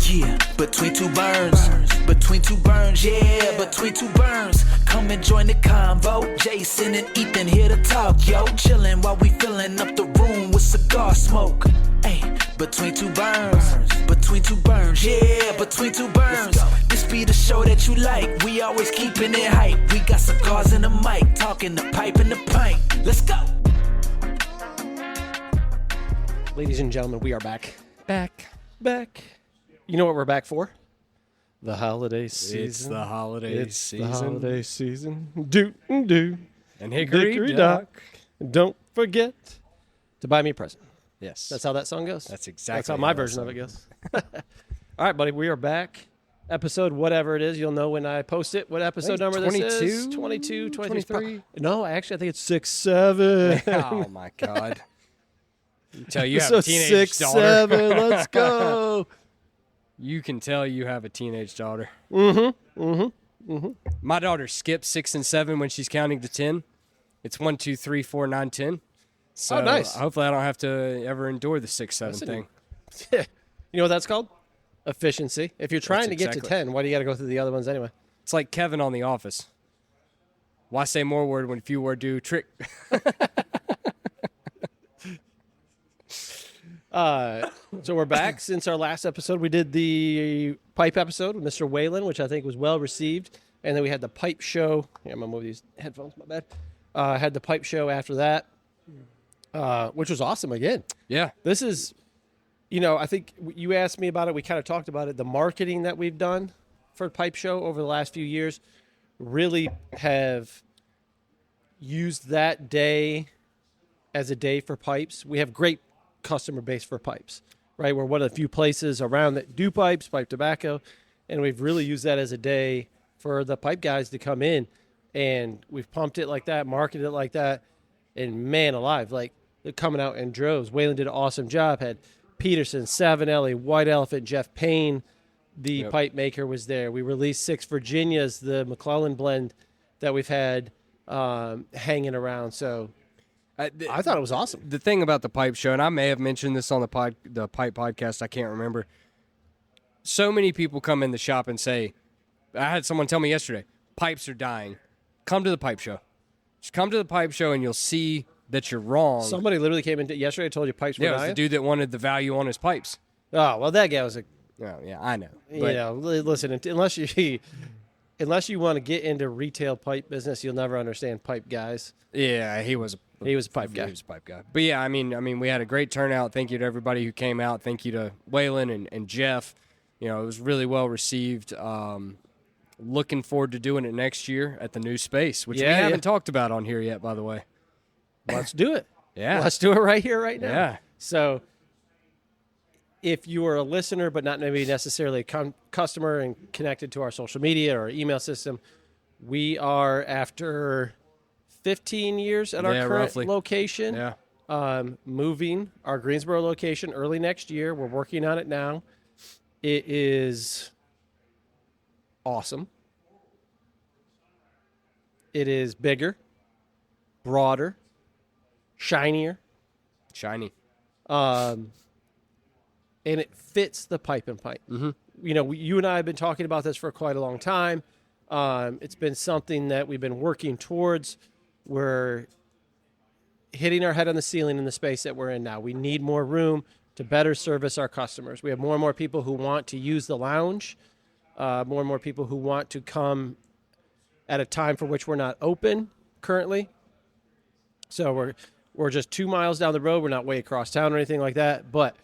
Yeah, between two burns. Between two burns, yeah, between two burns. Come and join the convo. Jason and Ethan here to talk, yo. Chillin' while we filling up the room with cigar smoke. Hey, between two burns. Between two burns, yeah, between two burns. This be the show that you like. We always keeping it hype. We got cigars and a mic, talking the pipe and the pint. Let's go. Ladies and gentlemen, we are back. Back. You know what we're back for? The holiday season. It's the holiday season. The holiday season. Do. And Hickory Dock. Don't forget to buy me a present. Yes. That's how that song goes. That's exactly That's how my version of it goes. All right, buddy. We are back. Episode whatever it is. You'll know when I post it what episode number this is. 22, 23. No, actually, I think it's 6, 7. Oh, my God. You tell you have a teenage 6, daughter. 7. Let's go. You can tell you have a teenage daughter. Mm-hmm. My daughter skips 6 and 7 when she's counting to 10. It's 1, 2, 3, 4, 9, 10. So nice. Hopefully I don't have to ever endure the 6, 7 thing. You know what that's called? Efficiency. If you're trying to get to 10, why do you got to go through the other ones anyway? It's like Kevin on The Office. Why say more word when few word do trick? So we're back. Since our last episode, we did the pipe episode with Mr. Whalen, which I think was well received. And then we had the pipe show. Yeah, I'm going to move these headphones, my bad. Had the pipe show after that, which was awesome again. Yeah. This is, I think you asked me about it. We kind of talked about it. The marketing that we've done for Pipe Show over the last few years really have used that day as a day for pipes. We have great customer base for pipes, right? We're one of the few places around that do pipes, pipe tobacco, and we've really used that as a day for the pipe guys to come in, and we've pumped it like that, marketed it like that, and man alive, like they're coming out in droves. Waylon did an awesome job. Had Peterson, Savinelli, White Elephant, Jeff Payne, the pipe maker was there. We released 6 Virginias, the McClellan blend that we've had hanging around. So I thought it was awesome. The thing about the pipe show, and I may have mentioned this on the pipe podcast, I can't remember. So many people come in the shop and say, I had someone tell me yesterday, pipes are dying. Come to the pipe show. Just come to the pipe show and you'll see that you're wrong. Somebody literally came in yesterday and told you pipes were dying? Yeah, it was the dude that wanted the value on his pipes. Oh, well, that guy was yeah, I know. But, listen, unless you want to get into retail pipe business, you'll never understand pipe guys. Yeah, he was a pipe guy. He was a pipe guy. But yeah, I mean, we had a great turnout. Thank you to everybody who came out. Thank you to Waylon and Jeff. It was really well received. Looking forward to doing it next year at the new space, which we haven't talked about on here yet, by the way. Let's do it. Yeah. Let's do it right here, right now. Yeah. So if you are a listener but not maybe necessarily a customer and connected to our social media or email system, we are, after 15 years at our current location, moving our Greensboro location early next year. We're working on it now. It is awesome. It is bigger, broader, shinier. Shiny. And it fits the pipe and pipe. Mm-hmm. You and I have been talking about this for quite a long time. It's been something that we've been working towards. We're hitting our head on the ceiling in the space that we're in now. We need more room to better service our customers. We have more and more people who want to use the lounge, more and more people who want to come at a time for which we're not open currently. So we're just 2 miles down the road. We're not way across town or anything like that, but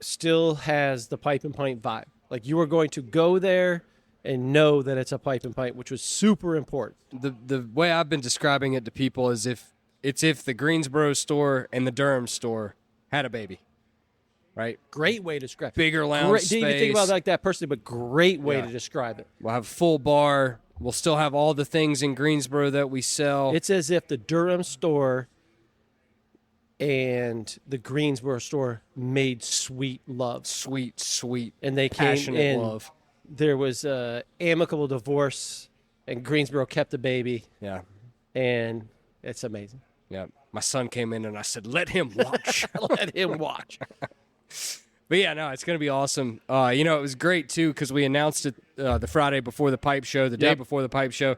still has the pipe and pint vibe. Like, you are going to go there and know that it's a pipe and pint, which was super important. The way I've been describing it to people is if the Greensboro store and the Durham store had a baby, right? Great way to describe it. Bigger lounge space. Didn't even think about it like that personally, but great way to describe it. We'll have a full bar. We'll still have all the things in Greensboro that we sell. It's as if the Durham store and the Greensboro store made sweet love. Sweet. And they came passionate in. Love. There was an amicable divorce, and Greensboro kept the baby. Yeah. And it's amazing. Yeah. My son came in, and I said, let him watch. Let him watch. But yeah, no, it's going to be awesome. It was great too because we announced it the Friday before the pipe show, the day before the pipe show.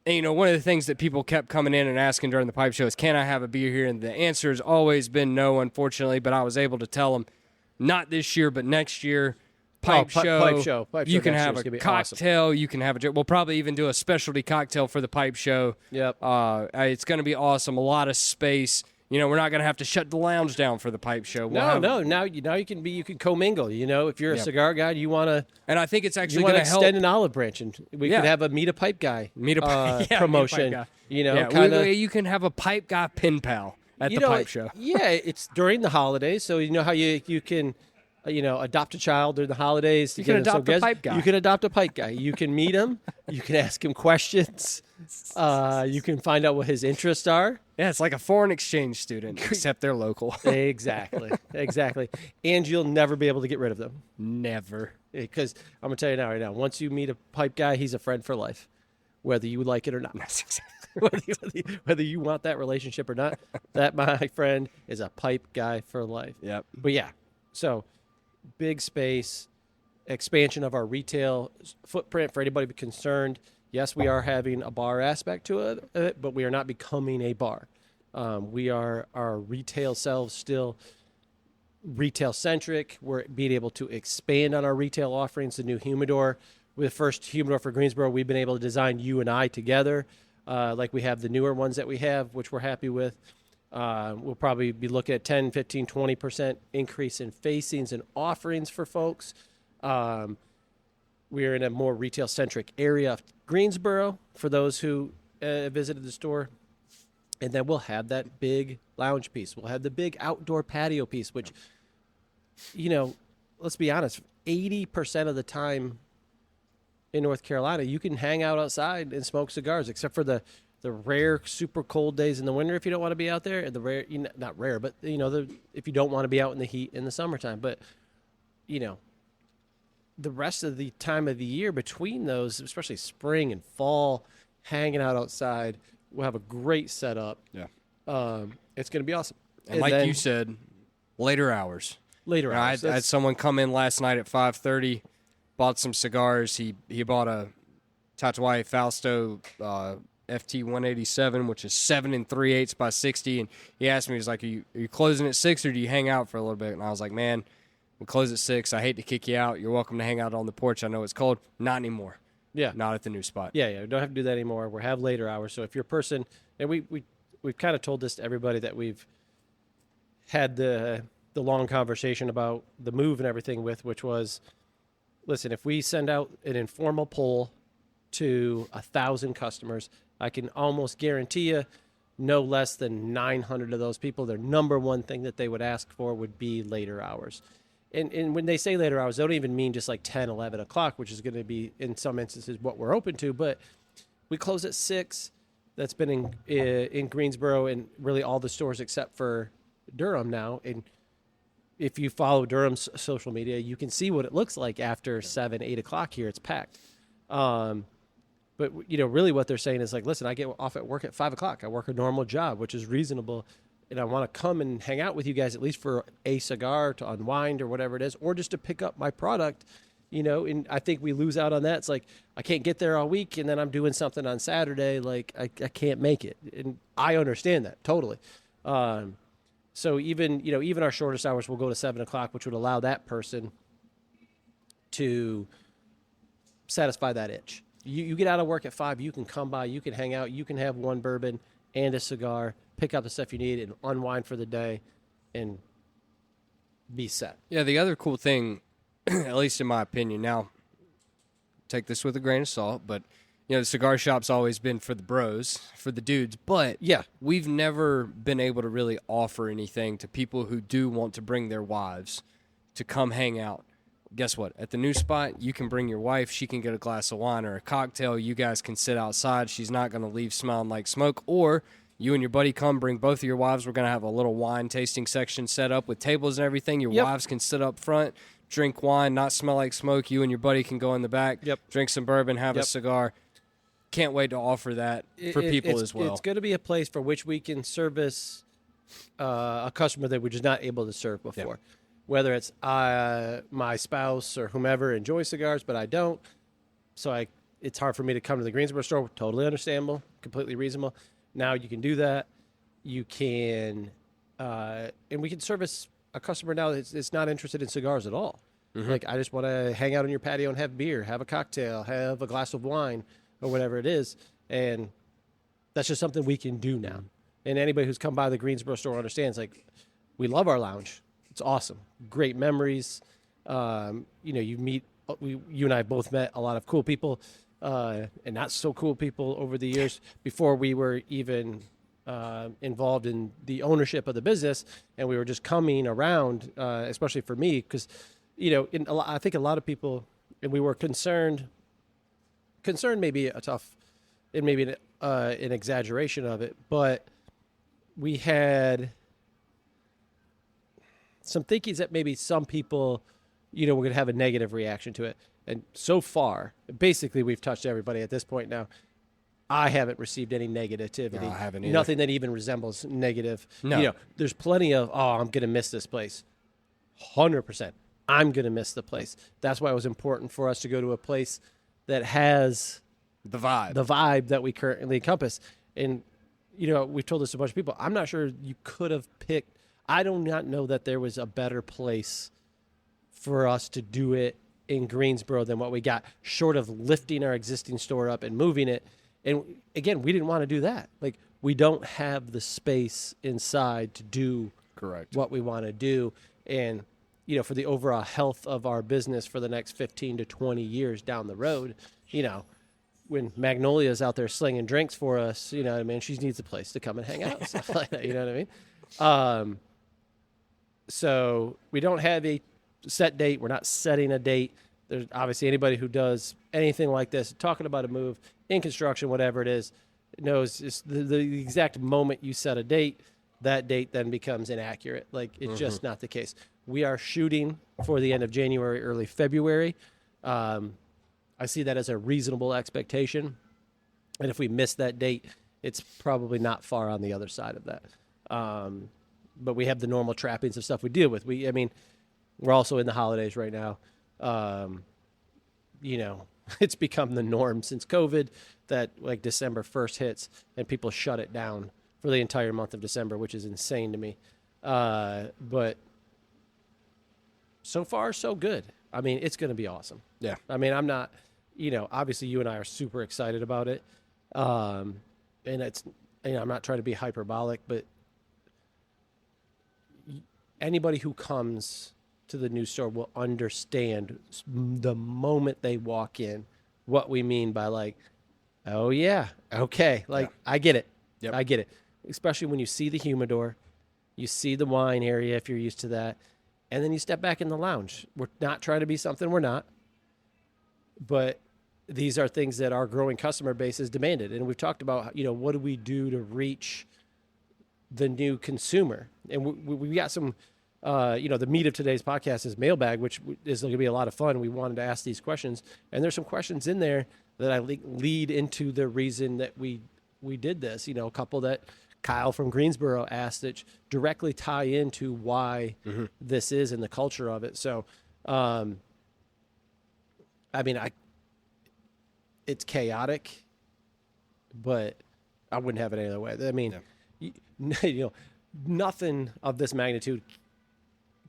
And, one of the things that people kept coming in and asking during the pipe show is, can I have a beer here? And the answer has always been no, unfortunately. But I was able to tell them, not this year, but next year. Pipe show. You can have a cocktail. Awesome. You can have we'll probably even do a specialty cocktail for the pipe show. Yep. It's going to be awesome. A lot of space. We're not going to have to shut the lounge down for the pipe show. No. Now you can commingle. If you're a cigar guy, you want to. And I think it's actually going to help extend an olive branch, and we could have a meet a pipe guy promotion. You can have a pipe guy pen pal at the pipe show. Yeah, it's during the holidays, so how you can. Adopt a child during the holidays. You can adopt a pipe guy. You can adopt a pipe guy. You can meet him. You can ask him questions. You can find out what his interests are. Yeah, it's like a foreign exchange student, except they're local. Exactly. And you'll never be able to get rid of them. Never. Because I'm going to tell you right now, once you meet a pipe guy, he's a friend for life, whether you like it or not. That's exactly. whether you want that relationship or not, that, my friend, is a pipe guy for life. Yep. But yeah, so big space, expansion of our retail footprint for anybody concerned. Yes, we are having a bar aspect to it, but we are not becoming a bar. We are our retail selves still retail centric. We're being able to expand on our retail offerings. The new humidor, with the first humidor for Greensboro, we've been able to design you and I together, like we have the newer ones that we have, which we're happy with. We'll probably be looking at 10, 15, 20% increase in facings and offerings for folks. We're in a more retail-centric area of Greensboro for those who visited the store. And then we'll have that big lounge piece. We'll have the big outdoor patio piece, which, let's be honest, 80% of the time in North Carolina, you can hang out outside and smoke cigars, except for the rare super cold days in the winter if you don't want to be out there, and the rare, not rare, but if you don't want to be out in the heat in the summertime. But the rest of the time of the year between those, especially spring and fall, hanging out outside, we'll have a great setup. Yeah. It's going to be awesome. And like you said, later hours. I had someone come in last night at 5:30, bought some cigars. He bought a Tatuaje Fausto FT 187, which is 7 3/8 by 60, and he asked me, he's like, are you closing at 6 or do you hang out for a little bit? And I was like, man, we close at 6. I hate to kick you out. You're welcome to hang out on the porch. I know it's cold. Not anymore. Yeah. Not at the new spot. Yeah. We don't have to do that anymore. We have later hours. So if you're a person, and we've kind of told this to everybody that we've had the long conversation about the move and everything with, which was, listen, if we send out an informal poll to 1,000 customers, I can almost guarantee you no less than 900 of those people, their number one thing that they would ask for would be later hours. And when they say later hours, they don't even mean just like 10, 11 o'clock, which is going to be, in some instances, what we're open to. But we close at 6. That's been in Greensboro and really all the stores except for Durham now. And if you follow Durham's social media, you can see what it looks like after 7, 8 o'clock here. It's packed. But, really what they're saying is like, listen, I get off at work at 5 o'clock. I work a normal job, which is reasonable. And I want to come and hang out with you guys at least for a cigar to unwind or whatever it is, or just to pick up my product, and I think we lose out on that. It's like, I can't get there all week and then I'm doing something on Saturday. Like I can't make it. And I understand that totally. So even our shortest hours will go to 7 o'clock, which would allow that person to satisfy that itch. You get out of work at 5, you can come by, you can hang out, you can have one bourbon and a cigar, pick up the stuff you need and unwind for the day and be set. Yeah, the other cool thing, at least in my opinion, now take this with a grain of salt, but the cigar shop's always been for the bros, for the dudes, but yeah, we've never been able to really offer anything to people who do want to bring their wives to come hang out. Guess what? At the new spot, you can bring your wife. She can get a glass of wine or a cocktail. You guys can sit outside. She's not going to leave smelling like smoke. Or you and your buddy come, bring both of your wives. We're going to have a little wine tasting section set up with tables and everything. Your wives can sit up front, drink wine, not smell like smoke. You and your buddy can go in the back, drink some bourbon, have a cigar. Can't wait to offer that for people as well. It's going to be a place for which we can service a customer that we're just not able to serve before. whether it's my spouse or whomever enjoys cigars, but I don't. So it's hard for me to come to the Greensboro store. Totally understandable, completely reasonable. Now you can do that. You can, and we can service a customer now that's not interested in cigars at all. Like, I just want to hang out on your patio and have beer, have a cocktail, have a glass of wine, or whatever it is. And that's just something we can do now. And anybody who's come by the Greensboro store understands, like, we love our lounge. It's awesome. Great memories. You and I both met a lot of cool people and not so cool people over the years before we were even involved in the ownership of the business. And we were just coming around, especially for me, because, I think a lot of people, and we were concerned may be a tough, and maybe an exaggeration of it, but we had some thinkings that maybe some people, were going to have a negative reaction to it. And so far, basically, we've touched everybody at this point now. I haven't received any negativity. No, I haven't either. Nothing that even resembles negative. No. There's plenty of, I'm going to miss this place. 100%. I'm going to miss the place. That's why it was important for us to go to a place that has the vibe that we currently encompass. And, we've told this to a bunch of people. I'm not sure you could have picked. I do not know that there was a better place for us to do it in Greensboro than what we got, short of lifting our existing store up and moving it. And again, we didn't want to do that. Like, we don't have the space inside to do what we want to do. And, for the overall health of our business for the next 15 to 20 years down the road, when Magnolia's out there slinging drinks for us, she needs a place to come and hang out. Stuff like that, you know what I mean? So we don't have a set date. We're not setting a date. There's obviously anybody who does anything like this, talking about a move in construction, whatever it is, knows it's the exact moment you set a date, that date then becomes inaccurate. Like, it's just not the case. We are shooting for the end of January, early February. I see that as a reasonable expectation. And if we miss that date, it's probably not far on the other side of that. But we have the normal trappings of stuff we deal with. We're also in the holidays right now. It's become the norm since COVID that, like, December 1st hits and people shut it down for the entire month of December, which is insane to me. But so far, so good. It's going to be awesome. Yeah. I'm not, obviously you and I are super excited about it. And it's, I'm not trying to be hyperbolic, but anybody who comes to the new store will understand the moment they walk in what we mean by, like, oh yeah, okay, like, yeah. I get it. Yep. I get it. Especially when you see the humidor, you see the wine area if you're used to that, and then you step back in the lounge. We're not trying to be something we're not, but these are things that our growing customer base has demanded. And we've talked about, what do we do to reach the new consumer? And we got some, the meat of today's podcast is mailbag, which is going to be a lot of fun. We wanted to ask these questions, and there's some questions in there that I lead into the reason that we did this. A couple that Kyle from Greensboro asked that directly tie into why this is and the culture of it. So, it's chaotic, but I wouldn't have it any other way. Nothing of this magnitude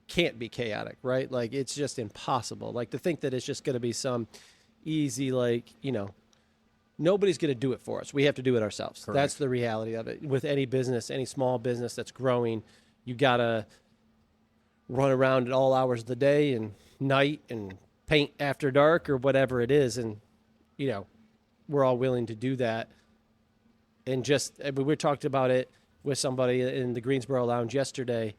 can't be chaotic, right? Like, it's just impossible. Like, to think that it's just going to be some easy, nobody's going to do it for us. We have to do it ourselves. Correct. That's the reality of it. With any business, any small business that's growing, you got to run around at all hours of the day and night and paint after dark or whatever it is. And, we're all willing to do that. And we talked about it with somebody in the Greensboro Lounge yesterday.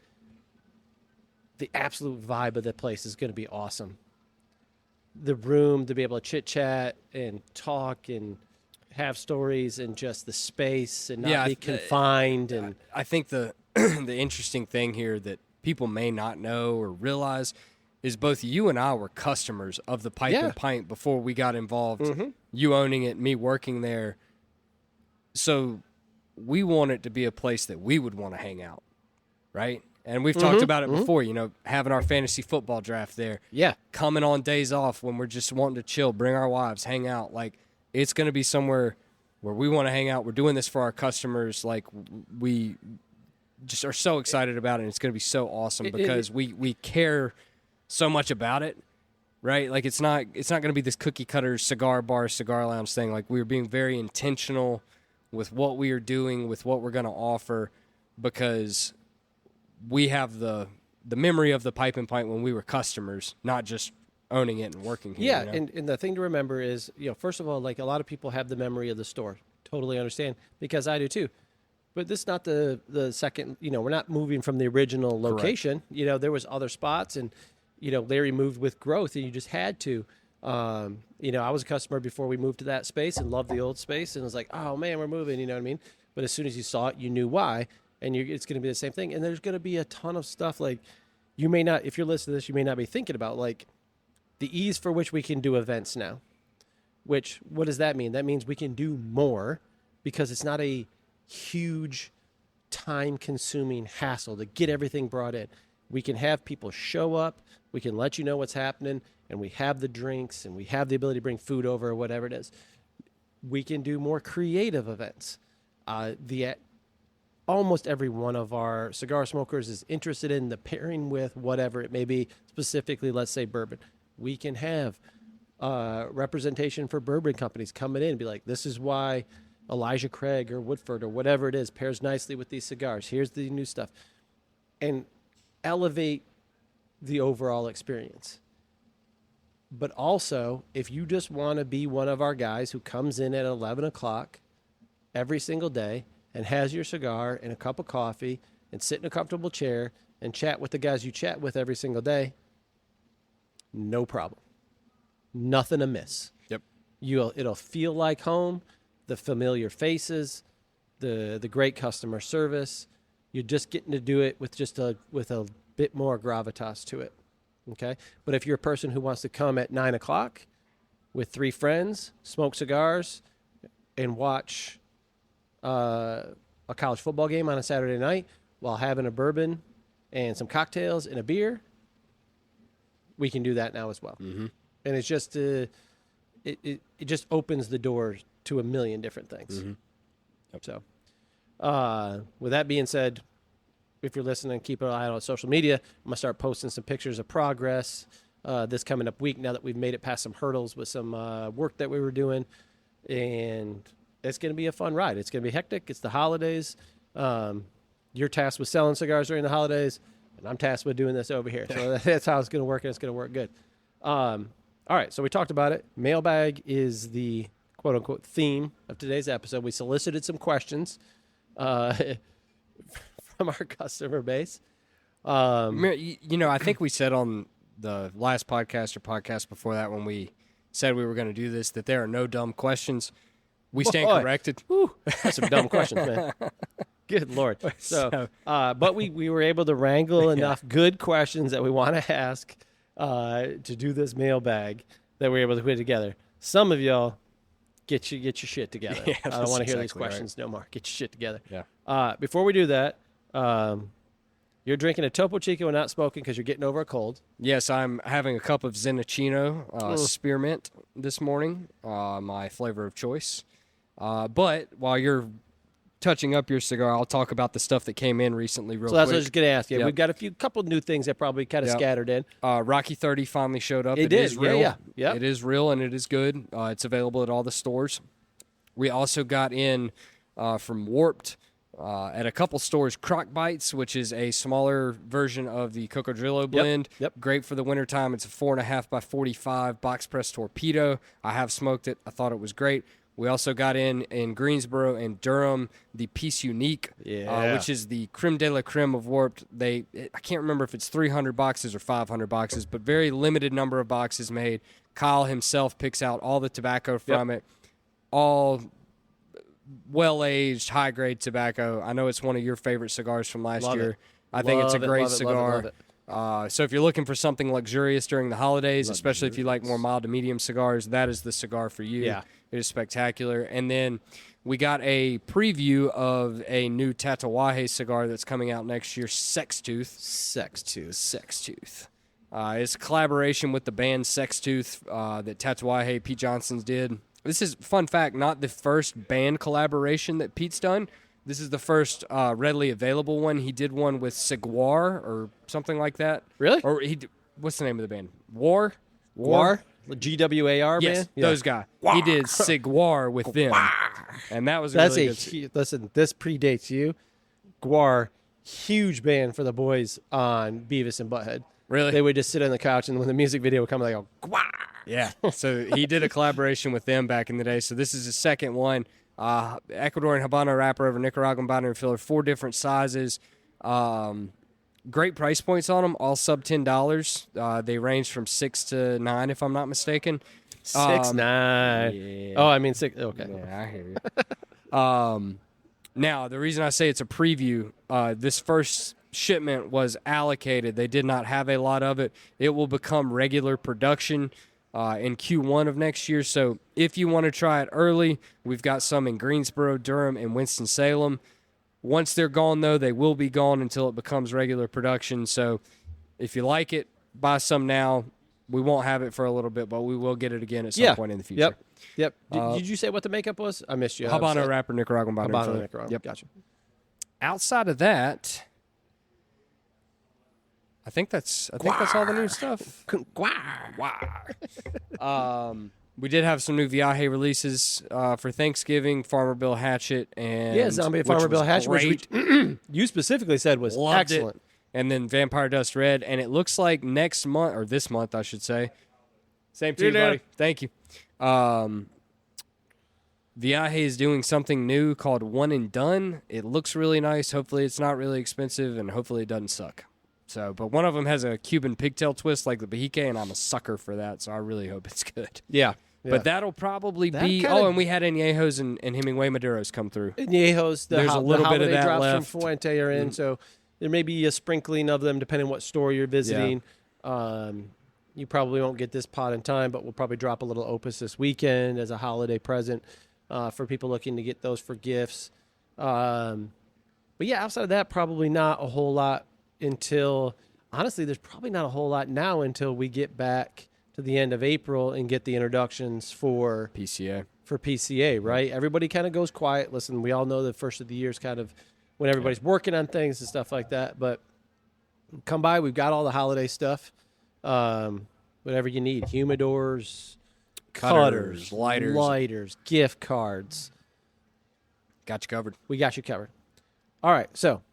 The absolute vibe of the place is going to be awesome. The room to be able to chit chat and talk and have stories, and just the space and not be confined. And I think the the interesting thing here that people may not know or realize is both you and I were customers of the Pipe and Pint before we got involved. You owning it, me working there. So we want it to be a place that we would want to hang out, right? And we've talked about it before, you know, having our fantasy football draft there. Yeah. Coming on days off when we're just wanting to chill, bring our wives, hang out. Like, it's going to be somewhere where we want to hang out. We're doing this for our customers. Like, we just are so excited about it, and it's going to be so awesome because we care so much about it, right? Like, it's not going to be this cookie-cutter cigar bar, cigar lounge thing. Like, we're being very intentional with what we are doing, with what we're going to offer, because we have the memory of the Pipe and Pint when we were customers, not just owning it and working here. Yeah, you know? and the thing to remember is, you know, first of all, like a lot of people have the memory of the store. Totally understand, because I do too. But this is not the second, you know, we're not moving from the original location. Correct. You know, there was other spots, and, you know, Larry moved with growth, and you just had to. You know, I was a customer before we moved to that space and loved the old space, and was like, oh, man, we're moving, you know what I mean? But as soon as you saw it, you knew why, and it's going to be the same thing. And there's going to be a ton of stuff, like, you may not, if you're listening to this, you may not be thinking about, like, the ease for which we can do events now. Which, what does that mean? That means we can do more because it's not a huge time-consuming hassle to get everything brought in. We can have people show up, we can let you know what's happening, and we have the drinks, and we have the ability to bring food over or whatever it is. We can do more creative events. Almost every one of our cigar smokers is interested in the pairing with whatever it may be, specifically, let's say, bourbon. We can have representation for bourbon companies coming in and be like, this is why Elijah Craig or Woodford or whatever it is pairs nicely with these cigars. Here's the new stuff. And elevate the overall experience. But also, if you just want to be one of our guys who comes in at 11 o'clock every single day and has your cigar and a cup of coffee and sit in a comfortable chair and chat with the guys you chat with every single day, no problem. Nothing amiss. Yep. It'll feel like home, the familiar faces, the great customer service. You're just getting to do it with with a bit more gravitas to it. Okay? But if you're a person who wants to come at 9 o'clock with 3 friends, smoke cigars, and watch a college football game on a Saturday night while having a bourbon and some cocktails and a beer, we can do that now as well. Mm-hmm. And it's just it just opens the door to a million different things. Mm-hmm. Yep. So with that being said, if you're listening, keep an eye out on social media. I'm going to start posting some pictures of progress this coming up week now that we've made it past some hurdles with some work that we were doing. And it's going to be a fun ride. It's going to be hectic. It's the holidays. You're tasked with selling cigars during the holidays, and I'm tasked with doing this over here. So that's how it's going to work, and it's going to work good. All right, so we talked about it. Mailbag is the quote-unquote theme of today's episode. We solicited some questions from our customer base. You know, I think we said on the last podcast or podcast before that when we said we were going to do this that there are no dumb questions. We stand corrected. Whew, that's some dumb questions, man. Good Lord. So but we were able to wrangle enough good questions that we want to ask to do this mailbag that we're able to put together. Some of y'all get your shit together. Yeah, I don't want to hear these questions no more. Get your shit together. Yeah. Before we do that, you're drinking a Topo Chico and not smoking because you're getting over a cold. Yes, I'm having a cup of Zenachino Spearmint this morning, my flavor of choice. But while you're touching up your cigar, I'll talk about the stuff that came in recently real quick. So that's what I was going to ask you. Yep. We've got couple new things that probably kind of scattered in. Rocky 30 finally showed up. It is real. Yeah. Yep. It is real, and it is good. It's available at all the stores. We also got in from Warped at a couple stores, Croc Bites, which is a smaller version of the Cocodrillo blend. Yep. Great for the wintertime. It's a 4.5 by 45 box press torpedo. I have smoked it. I thought it was great. We also got in Greensboro and Durham the Piece Unique, which is the creme de la creme of Warped. I can't remember if it's 300 boxes or 500 boxes, but very limited number of boxes made. Kyle himself picks out all the tobacco from it, all well-aged, high-grade tobacco. I know it's one of your favorite cigars from last year. I think it's a great cigar. So if you're looking for something luxurious during the holidays, especially if you like more mild to medium cigars, that is the cigar for you. Yeah. It is spectacular. And then we got a preview of a new Tatuaje cigar that's coming out next year, Sextooth. Sextooth. It's a collaboration with the band Sextooth that Tatuaje, Pete Johnson's did. This is, fun fact, not the first band collaboration that Pete's done. This is the first readily available one. He did one with Cigar or something like that. Really? Or what's the name of the band? War? Guar? GWAR, Yes, man? those guys. He did Cigar with them. And that was That's really good. listen, this predates you. Guar, huge band for the boys on Beavis and Butthead. Really? They would just sit on the couch, and when the music video would come, they go, Guar! Yeah. So he did a collaboration with them back in the day. So this is the second one. Ecuadorian Habano wrapper over Nicaraguan binder and filler, 4 different sizes. Great price points on them, all sub $10. They range from $6 to $9, if I'm not mistaken. 6'9". Yeah. Oh, I mean 6. Okay. Yeah, I hear you. Now, the reason I say it's a preview, this first shipment was allocated. They did not have a lot of it. It will become regular production in Q1 of next year. So if you want to try it early, we've got some in Greensboro, Durham, and Winston-Salem. Once they're gone, though, they will be gone until it becomes regular production. So if you like it, buy some now. We won't have it for a little bit, but we will get it again at some point in the future. Yep. Did you say what the makeup was? I missed you. Habano wrapper, Nicaraguan binder. Habano Nicaraguan. Yep. Gotcha. Outside of that, I think that's all the new stuff. We did have some new Viaje releases for Thanksgiving, Farmer Bill Hatchet, and Zombie Farmer Bill Hatchet, which you specifically said was Loved excellent. it. And then Vampire Dust Red, and it looks like next month, or this month, I should say. Same to you, buddy. Thank you. Viaje is doing something new called One and Done. It looks really nice. Hopefully it's not really expensive, and hopefully it doesn't suck. So, but one of them has a Cuban pigtail twist like the Bahique, and I'm a sucker for that, so I really hope it's good. Yeah. But that'll probably be... kinda- Oh, and we had Añejos and Hemingway Maduros come through. Añejos, There's a little bit of that drops left. from Fuente are in, so there may be a sprinkling of them depending on what store you're visiting. You probably won't get this pot in time, but we'll probably drop a little Opus this weekend as a holiday present for people looking to get those for gifts. But yeah, outside of that, probably not a whole lot until... Honestly, there's probably not a whole lot now until we get back to the end of April and get the introductions for PCA, right? Everybody kind of goes quiet. Listen, we all know the first of the year is kind of when everybody's working on things and stuff like that. But come by, we've got all the holiday stuff. Whatever you need, humidors, cutters, lighters, gift cards. Got you covered. We got you covered. All right, so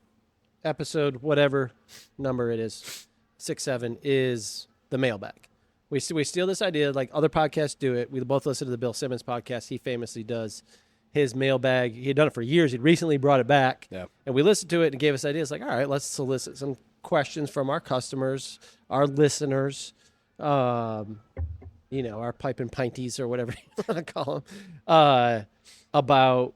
episode whatever number it is, 6-7 is the mailbag. We steal this idea like other podcasts do it. We both listen to the Bill Simmons podcast. He famously does his mailbag. He had done it for years. He'd recently brought it back. Yeah. And we listened to it and gave us ideas like, all right, let's solicit some questions from our customers, our listeners, our pipe and pinties or whatever you want to call them, about,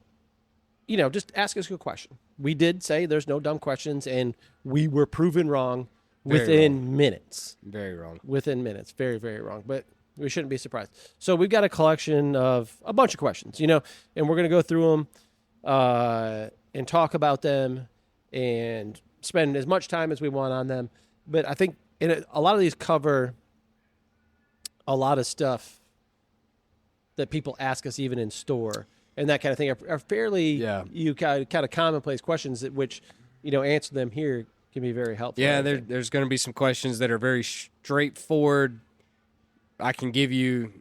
just ask us a good question. We did say there's no dumb questions, and we were proven wrong within minutes. Very wrong. Within minutes. Very, very wrong. But we shouldn't be surprised. So we've got a collection of a bunch of questions, and we're going to go through them and talk about them and spend as much time as we want on them. But I think a lot of these cover a lot of stuff that people ask us even in store and that kind of thing are fairly kind of commonplace questions that which, answer them here can be very helpful. Yeah, there's going to be some questions that are very straightforward. I can give you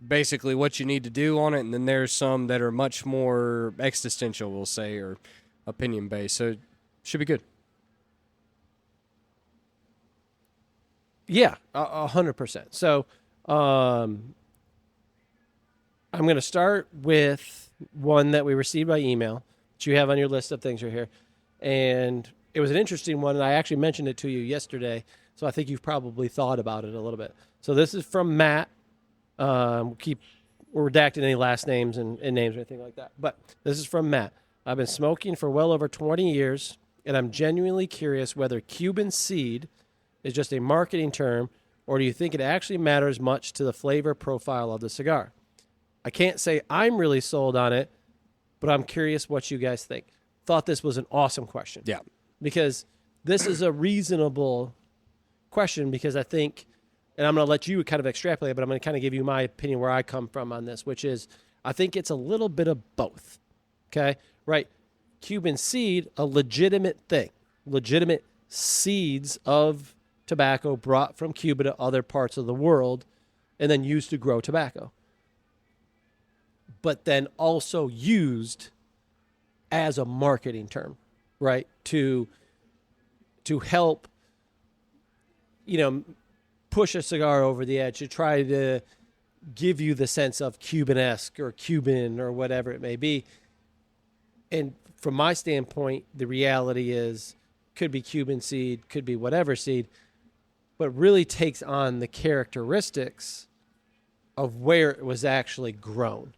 basically what you need to do on it, and then there's some that are much more existential, we'll say, or opinion-based. So it should be good. Yeah, 100%. So I'm going to start with one that we received by email that you have on your list of things right here. And it was an interesting one, and I actually mentioned it to you yesterday, so I think you've probably thought about it a little bit. So this is from Matt. We're redacting any last names and names or anything like that. But this is from Matt. I've been smoking for well over 20 years, and I'm genuinely curious whether Cuban seed is just a marketing term, or do you think it actually matters much to the flavor profile of the cigar? I can't say I'm really sold on it, but I'm curious what you guys think. Thought this was an awesome question. Yeah. Because this is a reasonable question, because I think, and I'm going to let you kind of extrapolate, but I'm going to kind of give you my opinion where I come from on this, which is I think it's a little bit of both. Okay? Right? Cuban seed, a legitimate thing. Legitimate seeds of tobacco brought from Cuba to other parts of the world and then used to grow tobacco. But then also used as a marketing term, right? To help, push a cigar over the edge, to try to give you the sense of Cuban-esque or Cuban or whatever it may be. And from my standpoint, the reality is, could be Cuban seed, could be whatever seed, but really takes on the characteristics of where it was actually grown.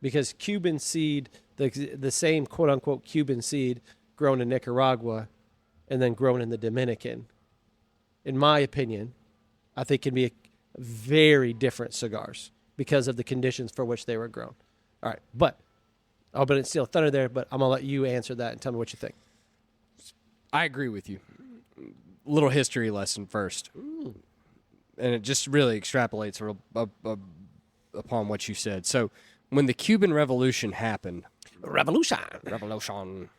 Because Cuban seed, the same quote-unquote Cuban seed grown in Nicaragua and then grown in the Dominican, in my opinion, I think can be very different cigars because of the conditions for which they were grown. All right, but it's still thunder there, but I'm going to let you answer that and tell me what you think. I agree with you. Little history lesson first. And it just really extrapolates upon what you said. So when the Cuban Revolution happened, the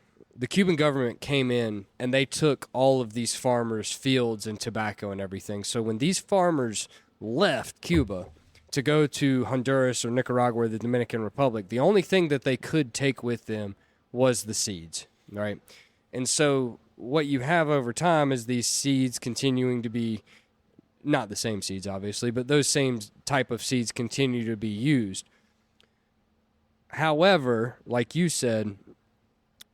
Cuban government came in and they took all of these farmers' fields and tobacco and everything. So when these farmers left Cuba to go to Honduras or Nicaragua or the Dominican Republic, the only thing that they could take with them was the seeds, right? And so what you have over time is these seeds continuing to be, not the same seeds obviously, but those same type of seeds continue to be used. However, like you said,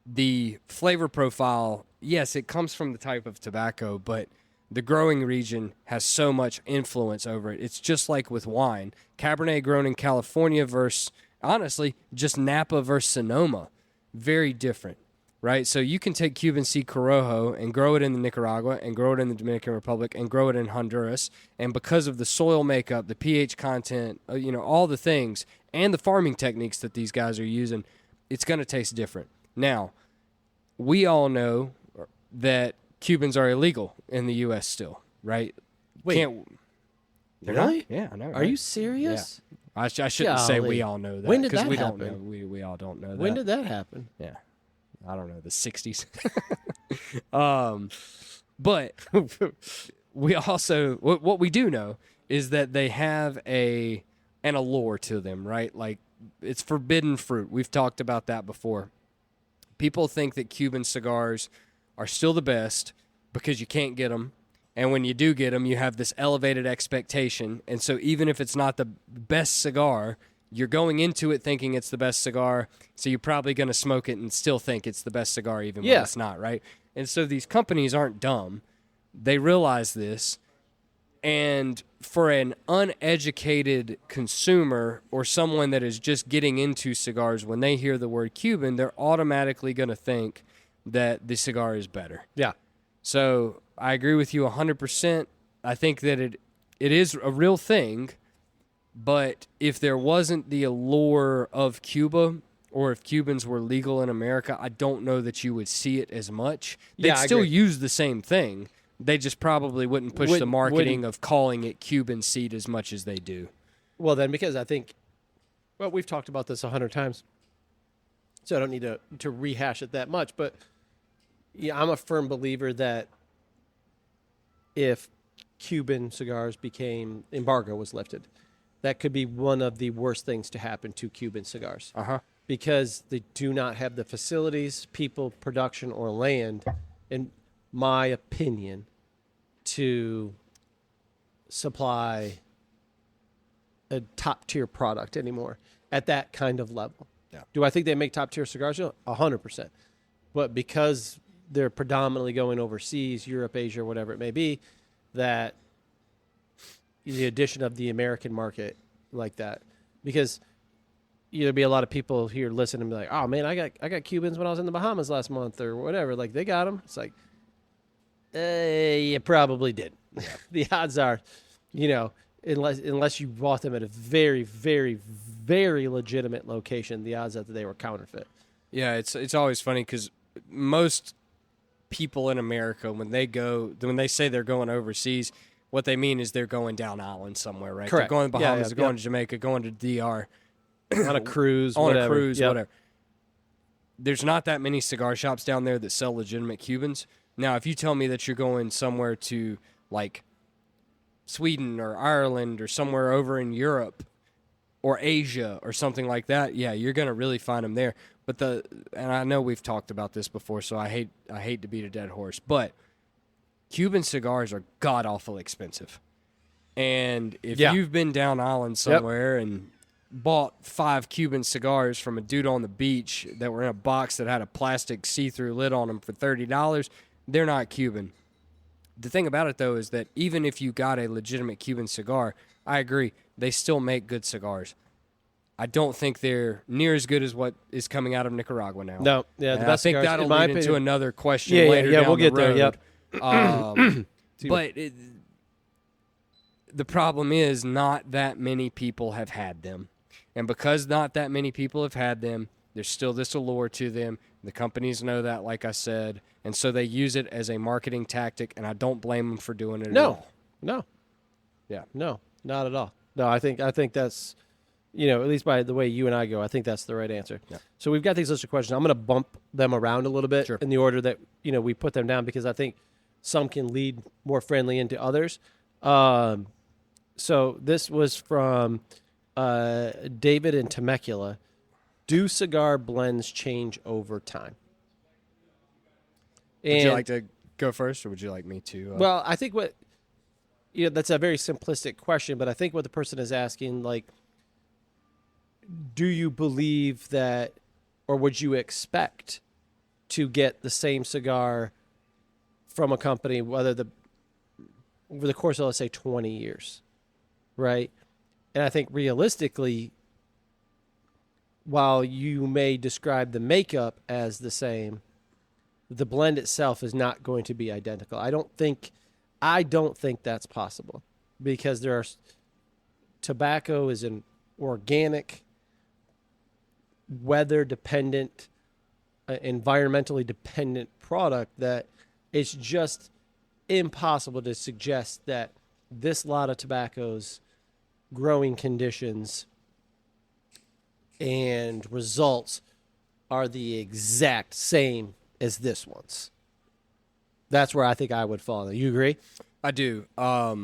the flavor profile, yes, it comes from the type of tobacco, but the growing region has so much influence over it. It's just like with wine. Cabernet grown in California versus, honestly, just Napa versus Sonoma. Very different, right? So you can take Cuban seed Corojo and grow it in Nicaragua and grow it in the Dominican Republic and grow it in Honduras. And because of the soil makeup, the pH content, all the things, and the farming techniques that these guys are using, it's going to taste different. Now, we all know that Cubans are illegal in the U.S. still, right? Wait, They're really? Not? Yeah, I know. Are right? you serious? Yeah. I shouldn't say we all know that. When did that we happen? Don't know. We all don't know that. When did that happen? Yeah. I don't know, the 60s. But we also, what we do know is that they have an allure to them, right? Like, it's forbidden fruit. We've talked about that before. People think that Cuban cigars are still the best because you can't get them. And when you do get them, you have this elevated expectation. And so even if it's not the best cigar, you're going into it thinking it's the best cigar. So you're probably going to smoke it and still think it's the best cigar even when it's not, right? And so these companies aren't dumb. They realize this. And for an uneducated consumer or someone that is just getting into cigars, when they hear the word Cuban, they're automatically going to think that the cigar is better. Yeah. So I agree with you 100%. I think that it is a real thing, but if there wasn't the allure of Cuba, or if Cubans were legal in America, I don't know that you would see it as much. They'd still use the same thing. They just probably wouldn't push the marketing of calling it Cuban seed as much as they do. Well, then, because I think, we've talked about this 100 times, so I don't need to rehash it that much. But yeah, I'm a firm believer that if Cuban cigars embargo was lifted, that could be one of the worst things to happen to Cuban cigars. Because they do not have the facilities, people, production, or land, in my opinion, to supply a top-tier product anymore at that kind of level. Yeah. Do I think they make top-tier cigars? 100%. But because they're predominantly going overseas, Europe, Asia, whatever it may be, that the addition of the American market like that, because there'll be a lot of people here listening and be like, oh man, I got Cubans when I was in the Bahamas last month or whatever. Like, they got them. It's like, you probably did. The odds are, unless you bought them at a very, very, very legitimate location, the odds that they were counterfeit. Yeah, it's always funny because most people in America, when they say they're going overseas, what they mean is they're going down island somewhere, right? Correct. They're going to Bahamas, Yeah, they're going to Jamaica, going to DR. On a cruise, On whatever. a cruise, Yep. whatever. There's not that many cigar shops down there that sell legitimate Cubans. Now, if you tell me that you're going somewhere to, like, Sweden or Ireland or somewhere over in Europe or Asia or something like that, yeah, you're going to really find them there. But and I know we've talked about this before, so I hate to beat a dead horse, but Cuban cigars are god-awful expensive. And if you've been down island somewhere and bought 5 Cuban cigars from a dude on the beach that were in a box that had a plastic see-through lid on them for $30, they're not Cuban. The thing about it, though, is that even if you got a legitimate Cuban cigar, I agree, they still make good cigars. I don't think they're near as good as what is coming out of Nicaragua now. No, yeah, the And best I think cigars, that'll in my lead into opinion- another question Yeah, later yeah, down we'll get the there, road. yep. But the problem is not that many people have had them. And because not that many people have had them, there's still this allure to them. The companies know that, like I said, and so they use it as a marketing tactic, and I don't blame them for doing it at all. No. Yeah. No, not at all. No, I think that's, at least by the way you and I go, I think that's the right answer. Yeah. So we've got these list of questions. I'm going to bump them around a little bit in the order that, we put them down because I think some can lead more friendly into others. So this was from David in Temecula. Do cigar blends change over time? Would you like to go first, or would you like me to? Well, I think that's a very simplistic question, but I think what the person is asking, like, do you believe that, or would you expect to get the same cigar from a company, over the course of, let's say, 20 years, right? And I think realistically, while you may describe the makeup as the same, the blend itself is not going to be identical. I don't think that's possible because tobacco is an organic, weather dependent, environmentally dependent product that it's just impossible to suggest that this lot of tobacco's growing conditions and results are the exact same as this one's. That's where I think I would fall. You agree? I do. I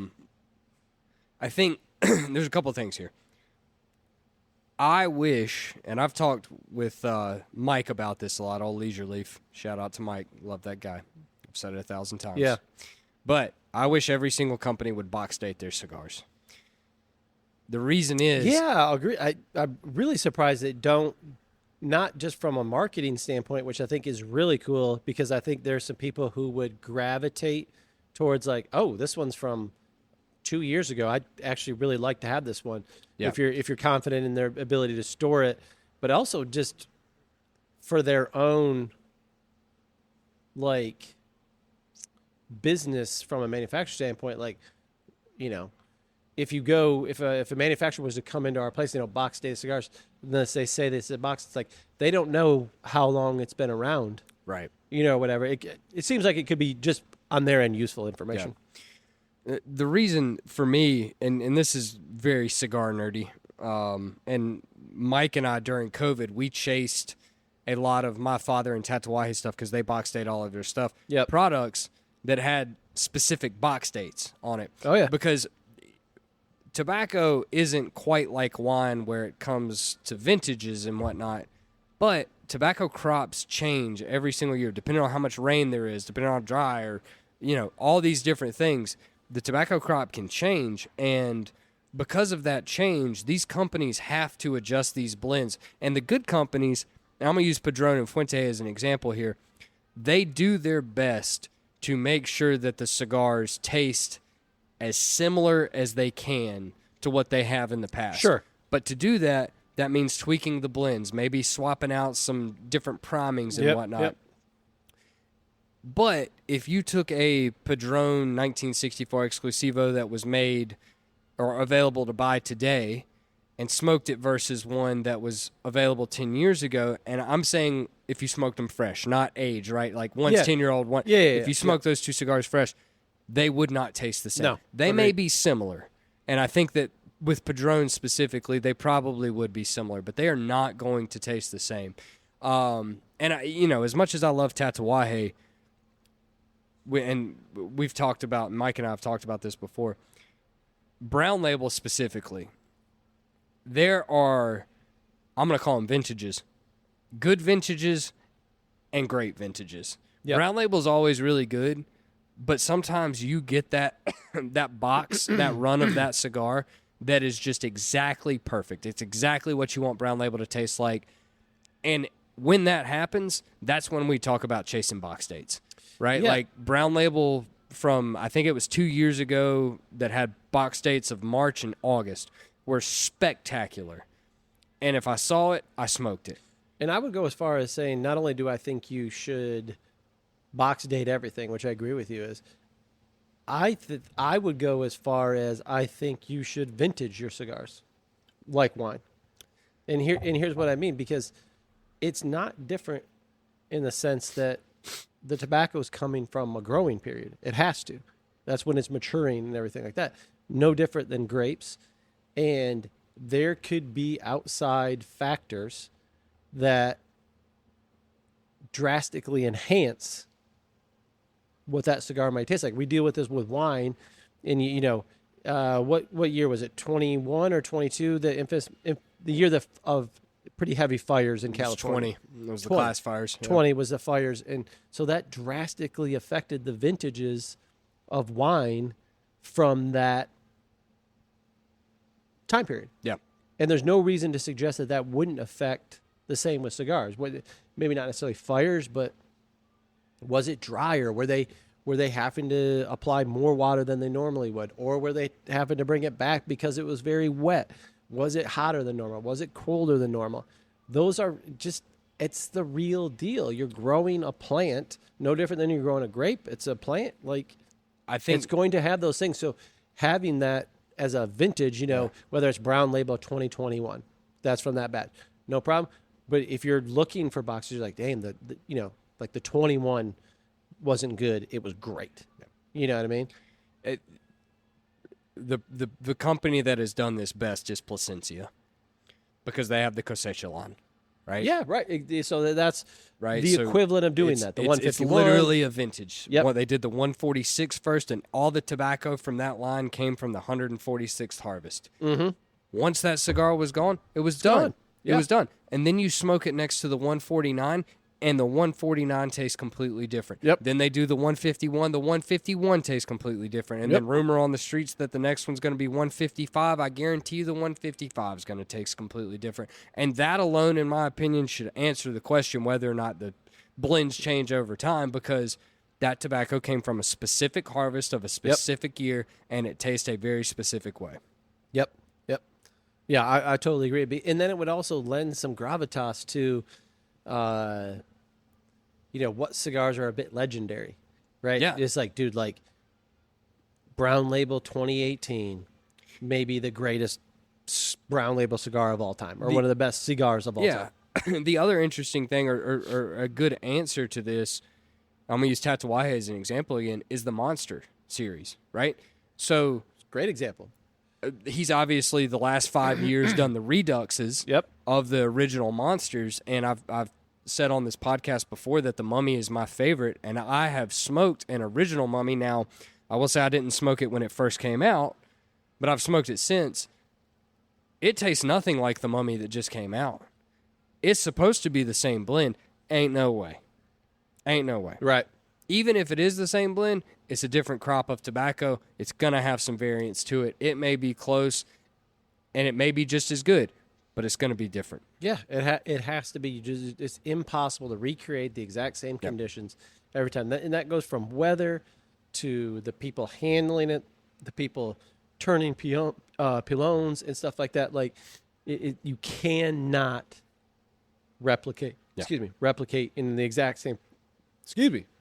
think there's a couple of things here. I wish, and I've talked with Mike about this a lot, old Leisure Leaf. Shout out to Mike. Love that guy. I've said it 1,000 times. Yeah. But I wish every single company would box date their cigars. The reason is... Yeah, I agree. I'm really surprised they don't, not just from a marketing standpoint, which I think is really cool, because I think there's some people who would gravitate towards like, oh, this one's from 2 years ago. I'd actually really like to have this one. Yeah. If you're confident in their ability to store it, but also just for their own like business from a manufacturer standpoint, like, if a manufacturer was to come into our place, box date cigars, unless they say this box, it's like they don't know how long it's been around. Right. Whatever. It seems like it could be just on their end useful information. Yeah. The reason for me, and this is very cigar nerdy, and Mike and I during COVID, we chased a lot of my father and Tatuaje stuff because they box date all of their stuff. Yep. Products that had specific box dates on it. Oh, yeah. Because tobacco isn't quite like wine where it comes to vintages and whatnot, but tobacco crops change every single year depending on how much rain there is, depending on how dry, or all these different things. The tobacco crop can change, and because of that change, these companies have to adjust these blends. And the good companies, and I'm going to use Padron and Fuente as an example here, they do their best to make sure that the cigars taste as similar as they can to what they have in the past. Sure. But to do that, that means tweaking the blends, maybe swapping out some different primings and whatnot. Yep. But if you took a Padron 1964 Exclusivo that was made or available to buy today and smoked it versus one that was available 10 years ago. And I'm saying if you smoked them fresh, not age, right? Like one's 10-year-old, one. If you smoke those two cigars fresh, they would not taste the same. No, they may be similar. And I think that with Padron specifically, they probably would be similar, but they are not going to taste the same. And as much as I love Tatuaje, we've talked about, Mike and I have talked about this before, Brown Label specifically, there are, I'm going to call them vintages, good vintages and great vintages. Yep. Brown Label is always really good, but sometimes you get that that box, that run of that cigar that is just exactly perfect. It's exactly what you want Brown Label to taste like. And when that happens, that's when we talk about chasing box dates, right? Yeah. Like Brown Label from, I think it was 2 years ago, that had box dates of March and August, were spectacular. And if I saw it, I smoked it. And I would go as far as saying, not only do I think you should box date everything, which I agree with you, is I would go as far as I think you should vintage your cigars like wine. And here's what I mean, because it's not different in the sense that the tobacco is coming from a growing period. It has to. That's when it's maturing and everything like that. No different than grapes. And there could be outside factors that drastically enhance what that cigar might taste like. We deal with this with wine, and what year was it? 21 or 22? The year of pretty heavy fires in California. 20. It was the class fires. 20 was the fires, and so that drastically affected the vintages of wine from that time period. Yeah. And there's no reason to suggest that wouldn't affect the same with cigars. Maybe not necessarily fires, but was it drier? Were they having to apply more water than they normally would? Or were they having to bring it back because it was very wet? Was it hotter than normal? Was it colder than normal? Those are just, it's the real deal. You're growing a plant, no different than you're growing a grape. It's a plant. Like, I think it's going to have those things. So having that as a vintage, whether it's Brown Label 2021, that's from that batch, no problem. But if you're looking for boxes, you're like, damn, like the 21 wasn't good. It was great. You know what I mean? The company that has done this best is Plasencia, because they have the Cosecha line, right? Yeah, right. So that's right. The equivalent of doing that. The 151. It's literally a vintage. Yep. Well, they did the 146 first, and all the tobacco from that line came from the 146th harvest. Mm-hmm. Once that cigar was gone, it was done. Yeah. It was done. And then you smoke it next to the 149, and the 149 tastes completely different. Yep. Then they do the 151. The 151 tastes completely different. And then rumor on the streets that the next one's going to be 155. I guarantee you the 155 is going to taste completely different. And that alone, in my opinion, should answer the question whether or not the blends change over time, because that tobacco came from a specific harvest of a specific year, and it tastes a very specific way. Yep. Yeah, I totally agree. And then it would also lend some gravitas to what cigars are a bit legendary, right? Yeah. It's like, dude, like Brown Label 2018, maybe the greatest Brown Label cigar of all time, or one of the best cigars of all time. Yeah. The other interesting thing, or a good answer to this, I'm going to use Tatuaje as an example again, is the Monster series, right? So, great example. He's obviously the last 5 years done the reduxes of the original Monsters, and I've said on this podcast before that the Mummy is my favorite, and I have smoked an original Mummy. Now, I will say I didn't smoke it when it first came out, but I've smoked it since. It tastes nothing like the Mummy that just came out. It's supposed to be the same blend. Ain't no way. Right. Even if it is the same blend, it's a different crop of tobacco. It's going to have some variance to it. It may be close, and it may be just as good, but it's going to be different. Yeah, it has to be. It's impossible to recreate the exact same conditions every time. And that goes from weather to the people handling it, the people turning pilons and stuff like that. Like, you cannot replicate. Replicate in the exact same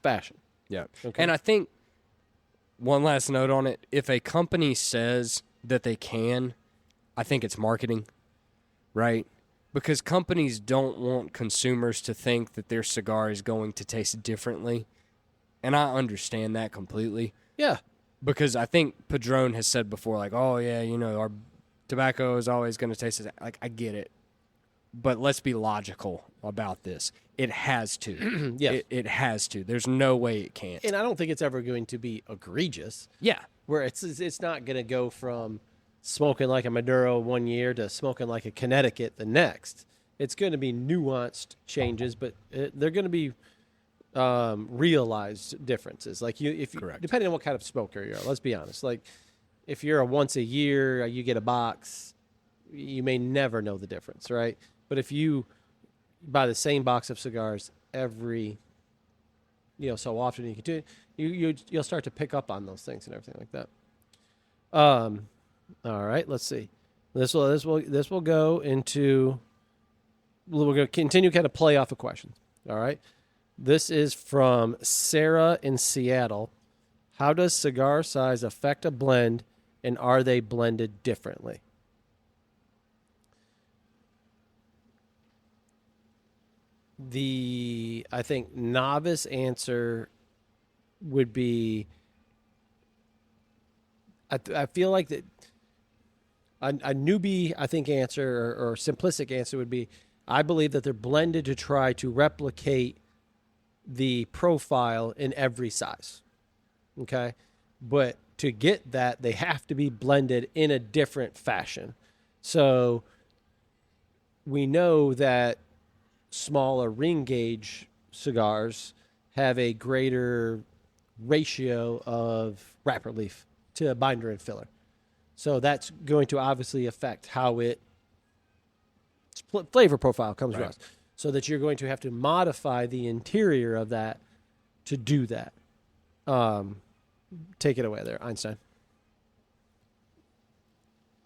fashion. Yeah. Okay. And I think one last note on it, if a company says that they can, I think it's marketing. right? Because companies don't want consumers to think that their cigar is going to taste differently. And I understand that completely. Yeah. Because I think Padron has said before, like, oh, yeah, our tobacco is always going to taste like, I get it. But let's be logical about this. It has to. Yes. It has to. There's no way it can't. And I don't think it's ever going to be egregious. Yeah. Where it's not going to go from smoking like a Maduro one year to smoking like a Connecticut the next. It's going to be nuanced changes, but they're going to be realized differences. Like Correct. Depending on what kind of smoker you are. Let's be honest. Like if you're a once a year, you get a box, you may never know the difference, right? But if you buy the same box of cigars every, so often you can do it, you'll start to pick up on those things and everything like that. All right, let's see. This will go into. We're going to continue kind of play off of questions. All right. This is from Sarah in Seattle. How does cigar size affect a blend, and are they blended differently? I think novice answer would be, I feel like that a newbie, I think, answer or simplistic answer would be, I believe that they're blended to try to replicate the profile in every size. Okay. But to get that, they have to be blended in a different fashion. So we know that smaller ring gauge cigars have a greater ratio of wrapper leaf to binder and filler. So that's going to obviously affect how its flavor profile comes across. So that you're going to have to modify the interior of that to do that. Take it away there, Einstein.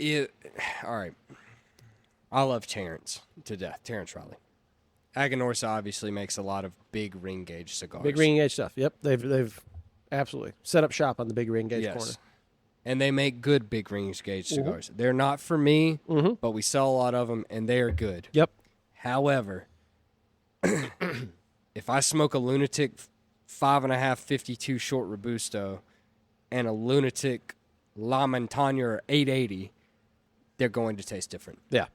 All right. I love Terrence to death, Terrence Riley. Aganorsa obviously makes a lot of big ring gauge cigars. Big ring gauge stuff. Yep, they've absolutely set up shop on the big ring gauge corner. And they make good big ring gauge cigars. They're not for me, but we sell a lot of them, and they are good. Yep. However, if I smoke a Lunatic 5.5 52 short Robusto and a Lunatic La Montagne or 880, they're going to taste different. Yeah.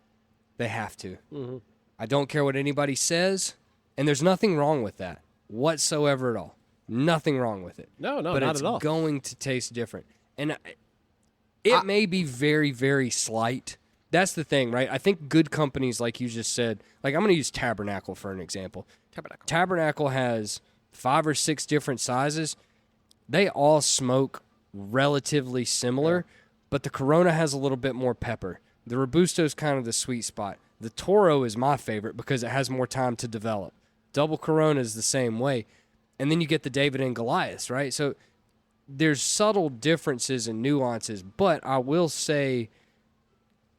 They have to. Mm-hmm. I don't care what anybody says, and there's nothing wrong with that whatsoever at all. Nothing wrong with it. No, but not it's at all. going to taste different. And it may be very, very slight. That's the thing, right? I think good companies, like you just said, like I'm going to use Tabernacle for an example. Tabernacle has 5 or 6 different sizes. They all smoke relatively similar, but the Corona has a little bit more pepper. The Robusto is kind of the sweet spot. The Toro is my favorite because it has more time to develop. Double Corona is the same way. And then you get the David and Goliath, right? So there's subtle differences and nuances, but I will say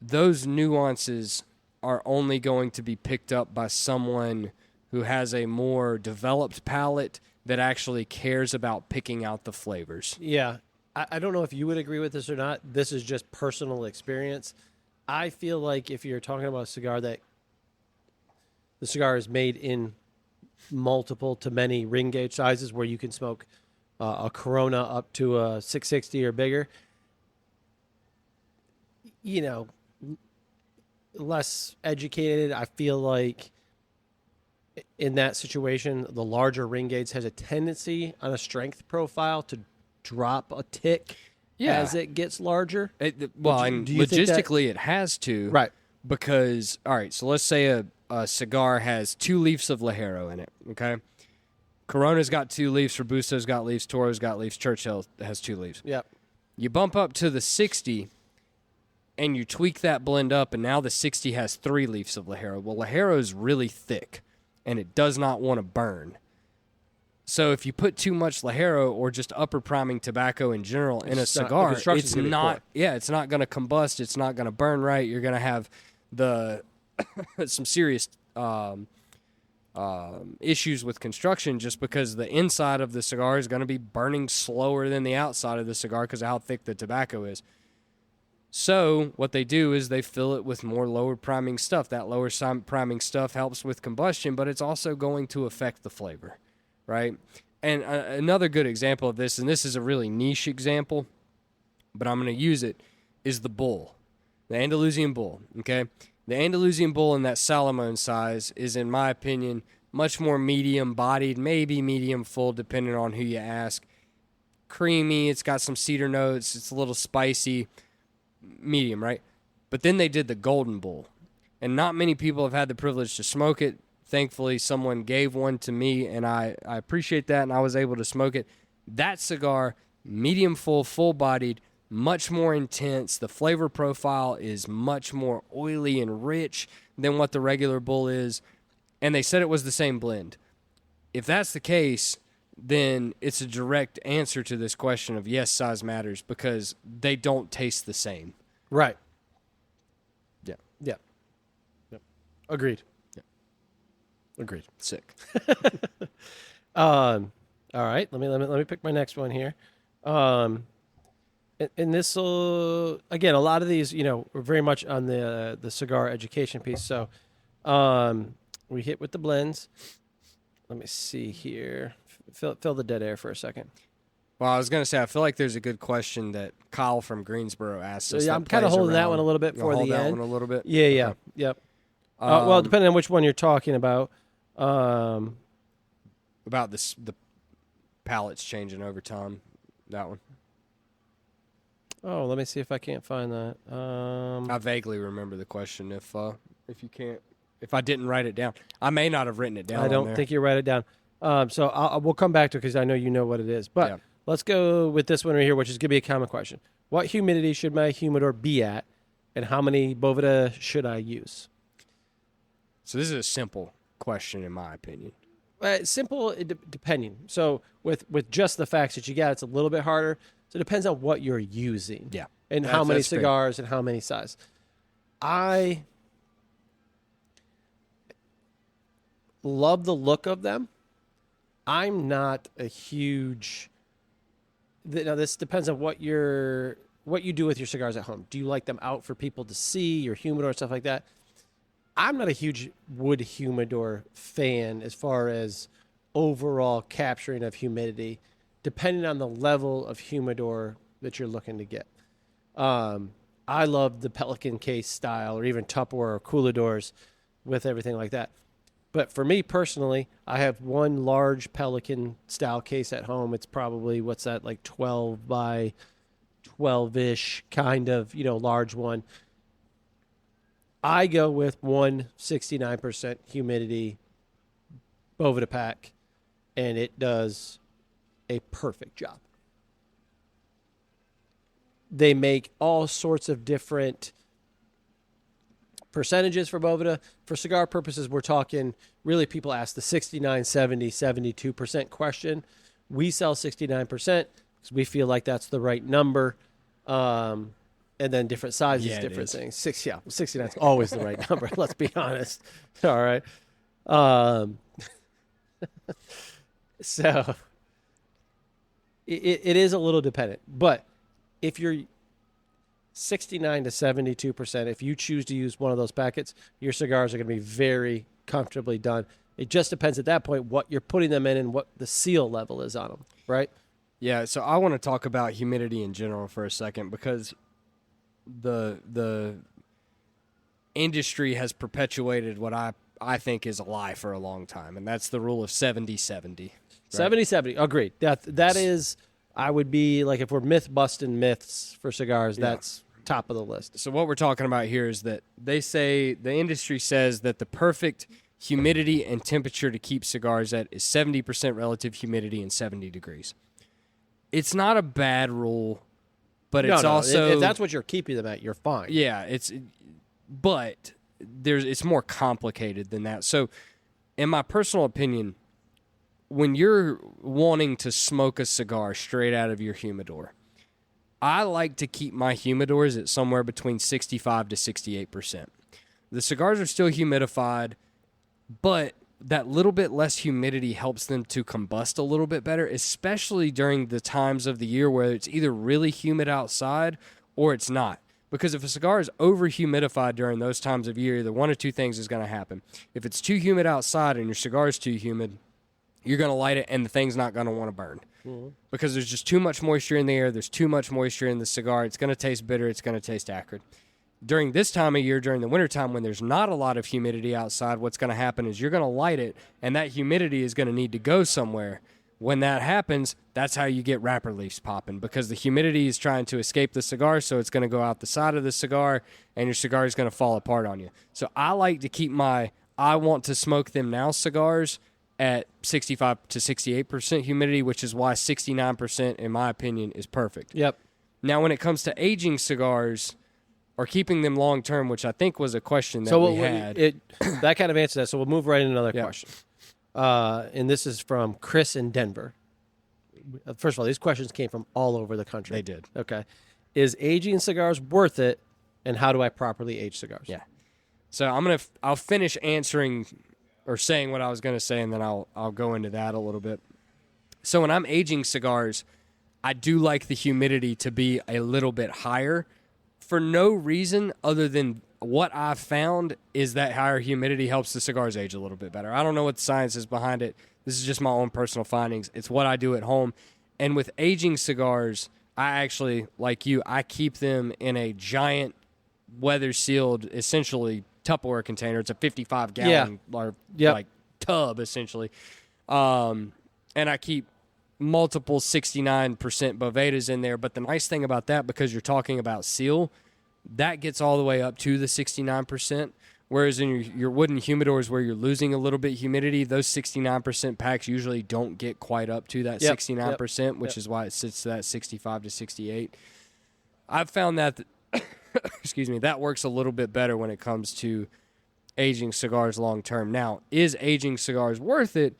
those nuances are only going to be picked up by someone who has a more developed palate that actually cares about picking out the flavors. Yeah. I don't know if you would agree with this or not. This is just personal experience. I feel like if you're talking about a cigar that the cigar is made in multiple to many ring gauge sizes where you can smoke a Corona up to a 660 or bigger, less educated, I feel like in that situation, the larger ring gauge has a tendency on a strength profile to drop a tick as it gets larger. And logistically it has to. Right. Because, all right, so let's say a cigar has 2 leaves of Ligero in it, okay? Corona's got 2 leaves, Robusto's got leaves, Toro's got leaves, Churchill has 2 leaves. Yep. You bump up to the 60, and you tweak that blend up, and now the 60 has 3 leaves of Ligero. Well, Ligero is really thick, and it does not want to burn. So if you put too much Ligero or just upper priming tobacco in general in a cigar, it's not going to combust. It's not going to burn right. You're going to have some serious issues with construction just because the inside of the cigar is going to be burning slower than the outside of the cigar because of how thick the tobacco is. So what they do is they fill it with more lower priming stuff. That lower priming stuff helps with combustion, but it's also going to affect the flavor, right? And another good example of this, and this is a really niche example, but I'm going to use it, is the bull, the Andalusian bull, okay? The Andalusian bull in that Salomon size is, in my opinion, much more medium-bodied, maybe medium full, depending on who you ask. Creamy, it's got some cedar notes, it's a little spicy, medium, right? But then they did the golden bull, and not many people have had the privilege to smoke it. Thankfully, someone gave one to me, and I appreciate that, and I was able to smoke it. That cigar, medium full, full-bodied, much more intense. The flavor profile is much more oily and rich than what the regular bull is, and they said it was the same blend. If that's the case, then it's a direct answer to this question of yes, size matters, because they don't taste the same. Right. Yeah. Yeah. Yep. Agreed. Yeah. Agreed. Sick. All right. Let me pick my next one here. And this will, again, a lot of these, are very much on the cigar education piece. So we hit with the blends. Let me see here. Fill the dead air for a second. Well, I was going to say, I feel like there's a good question that Kyle from Greensboro asked us. Yeah, I'm kind of holding that one a little bit for the that end. one a little bit? Yeah, yeah, Okay. yep. Well, depending on which one you're talking about. About the palettes changing over time. That one. Oh, let me see if I can't find that. I vaguely remember the question. If you can't, if I didn't write it down, I may not have written it down. I don't think you write it down. So we'll come back to it because I know you know what it is. But let's go with this one right here, which is going to be a common question. What humidity should my humidor be at, and how many Boveda should I use? So this is a simple question, in my opinion. Simple, depending. So with just the facts that you got, it's a little bit harder. So it depends on what you're using. Yeah. And how many cigars and how many size. I love the look of them. I'm not a huge... Now, this depends on what you do with your cigars at home. Do you like them out for people to see, your humidor, stuff like that? I'm not a huge wood humidor fan as far as overall capturing of humidity, depending on the level of humidor that you're looking to get. I love the Pelican case style, or even Tupperware or Cooladors with everything like that. But for me personally, I have one large Pelican style case at home. It's probably, like 12 by 12-ish kind of, large one. I go with 169% humidity Boveda pack, and it does a perfect job. They make all sorts of different percentages for Boveda. For cigar purposes, we're talking, really people ask the 69, 70, 72% question. We sell 69% because we feel like that's the right number. And then different sizes, different things. 69 is always the right number. Let's be honest. All right. So it is a little dependent, but if you're 69 to 72%, if you choose to use one of those packets, your cigars are going to be very comfortably done. It just depends at that point what you're putting them in and what the seal level is on them, right? Yeah, so I want to talk about humidity in general for a second, because the industry has perpetuated what I think is a lie for a long time, and that's the rule of 70-70. Right? 70-70, agreed. That is, I would be, like, if we're myth-busting myths for cigars, that's top of the list. So what we're talking about here is that the industry says that the perfect humidity and temperature to keep cigars at is 70% relative humidity and 70 degrees. It's not a bad rule, but it's also... If that's what you're keeping them at, you're fine. Yeah, but it's more complicated than that. So in my personal opinion, when you're wanting to smoke a cigar straight out of your humidor, I like to keep my humidors at somewhere between 65 to 68%. The cigars are still humidified, but that little bit less humidity helps them to combust a little bit better, especially during the times of the year where it's either really humid outside or it's not. Because if a cigar is over-humidified during those times of year, either one of two things is going to happen. If it's too humid outside and your cigar is too humid, you're going to light it and the thing's not going to want to burn. Because there's just too much moisture in the air. There's too much moisture in the cigar. It's going to taste bitter. It's going to taste acrid. During this time of year, during the wintertime, when there's not a lot of humidity outside, what's going to happen is you're going to light it, and that humidity is going to need to go somewhere. When that happens, that's how you get wrapper leaves popping, because the humidity is trying to escape the cigar, so it's going to go out the side of the cigar, and your cigar is going to fall apart on you. So I like to keep my I want to smoke them now cigars at 65 to 68% humidity, which is why 69%, in my opinion, is perfect. Yep. Now, when it comes to aging cigars or keeping them long-term, which I think was a question that we had. That kind of answers that, so we'll move right into another Yep. question. And this is from Chris in Denver. First of all, these questions came from all over the country. They did. Okay. Is aging cigars worth it, and how do I properly age cigars? Yeah. So I'll finish answering or saying what I was going to say, and then I'll go into that a little bit. So when I'm aging cigars, I do like the humidity to be a little bit higher for no reason other than what I've found is that higher humidity helps the cigars age a little bit better. I don't know what the science is behind it. This is just my own personal findings. It's what I do at home. And with aging cigars, I actually, like you, I keep them in a giant weather-sealed, essentially, Tupperware container. It's a 55-gallon like tub, essentially. And I keep multiple 69% Bovedas in there. But the nice thing about that, because you're talking about seal, that gets all the way up to the 69%. Whereas in your wooden humidors where you're losing a little bit humidity, those 69% packs usually don't get quite up to that 69%, which is why it sits to that 65 to 68. I've found that, excuse me, that works a little bit better when it comes to aging cigars long term. Now, is aging cigars worth it?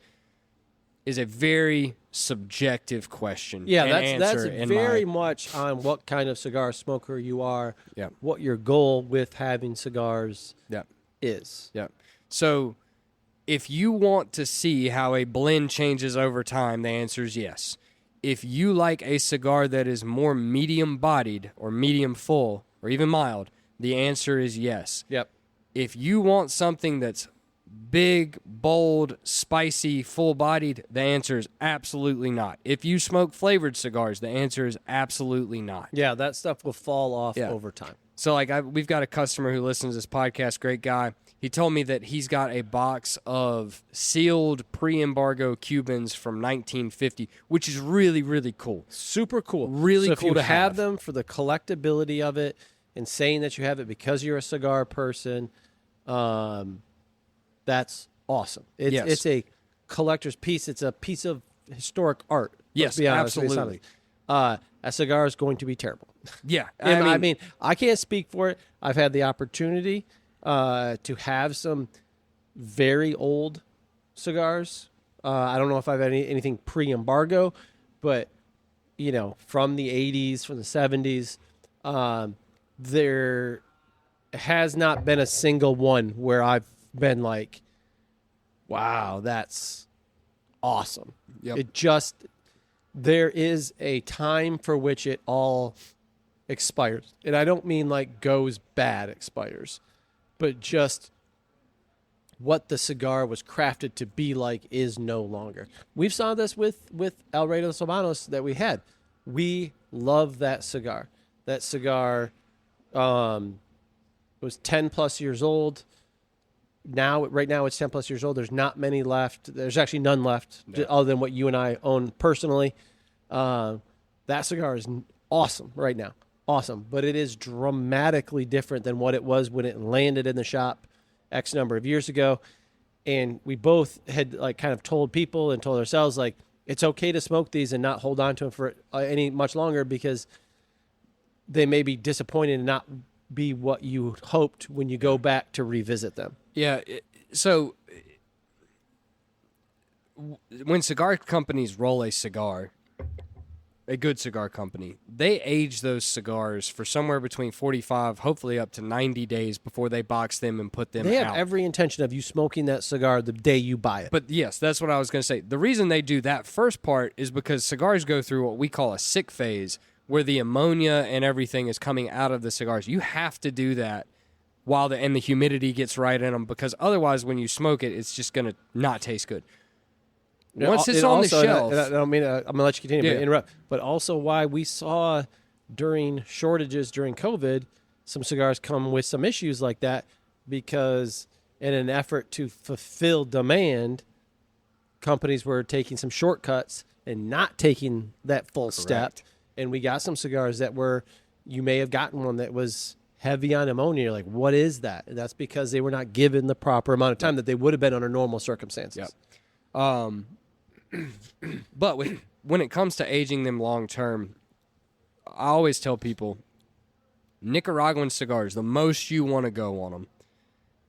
Is a very subjective question. Yeah, that's very much on what kind of cigar smoker you are, what your goal with having cigars is. Yeah. So if you want to see how a blend changes over time, the answer is yes. If you like a cigar that is more medium-bodied or medium full or even mild, the answer is yes. Yep. If you want something that's big, bold, spicy, full-bodied, the answer is absolutely not. If you smoke flavored cigars, the answer is absolutely not. Yeah, that stuff will fall off over time. So, we've got a customer who listens to this podcast, great guy. He told me that he's got a box of sealed pre-embargo Cubans from 1950, which is really, really cool. Super cool. Really so cool if you to have them for the collectability of it and saying that you have it because you're a cigar person, that's awesome. It's a collector's piece. It's a piece of historic art. Yes, absolutely. A cigar is going to be terrible. Yeah. I mean, I can't speak for it. I've had the opportunity to have some very old cigars. I don't know if I've had anything pre-embargo, but, from the 80s, from the 70s, there has not been a single one where I've been like, wow, that's awesome. Yep. There is a time for which it all expires. And I don't mean like goes bad expires, but just what the cigar was crafted to be like is no longer. We've saw this with El Rey de los Habanos that we had. We love that cigar. That cigar was 10 plus years old. Right now it's 10 plus years old. There's not many left. There's actually none left other than what you and I own personally. That cigar is awesome right now. Awesome. But it is dramatically different than what it was when it landed in the shop X number of years ago. And we both had kind of told people and told ourselves it's okay to smoke these and not hold on to them for any much longer because they may be disappointed and not be what you hoped when you go back to revisit them. Yeah. So when cigar companies roll a cigar, a good cigar company, they age those cigars for somewhere between 45, hopefully up to 90 days before they box them and put them out. They have every intention of you smoking that cigar the day you buy it. But yes, that's what I was going to say. The reason they do that first part is because cigars go through what we call a sick phase, where the ammonia and everything is coming out of the cigars. You have to do that while the humidity gets right in them, because otherwise when you smoke it, it's just going to not taste good. Once it's on the shelf. I don't mean, I'm going to let you continue, Yeah. but interrupt. But also why we saw during shortages during COVID, some cigars come with some issues like that, because in an effort to fulfill demand, companies were taking some shortcuts and not taking that full step. And we got some cigars that were, you may have gotten one that was heavy on ammonia. You're like, what is that? And that's because they were not given the proper amount of time that they would have been under normal circumstances. Yep. But when it comes to aging them long term, I always tell people, Nicaraguan cigars, the most you want to go on them,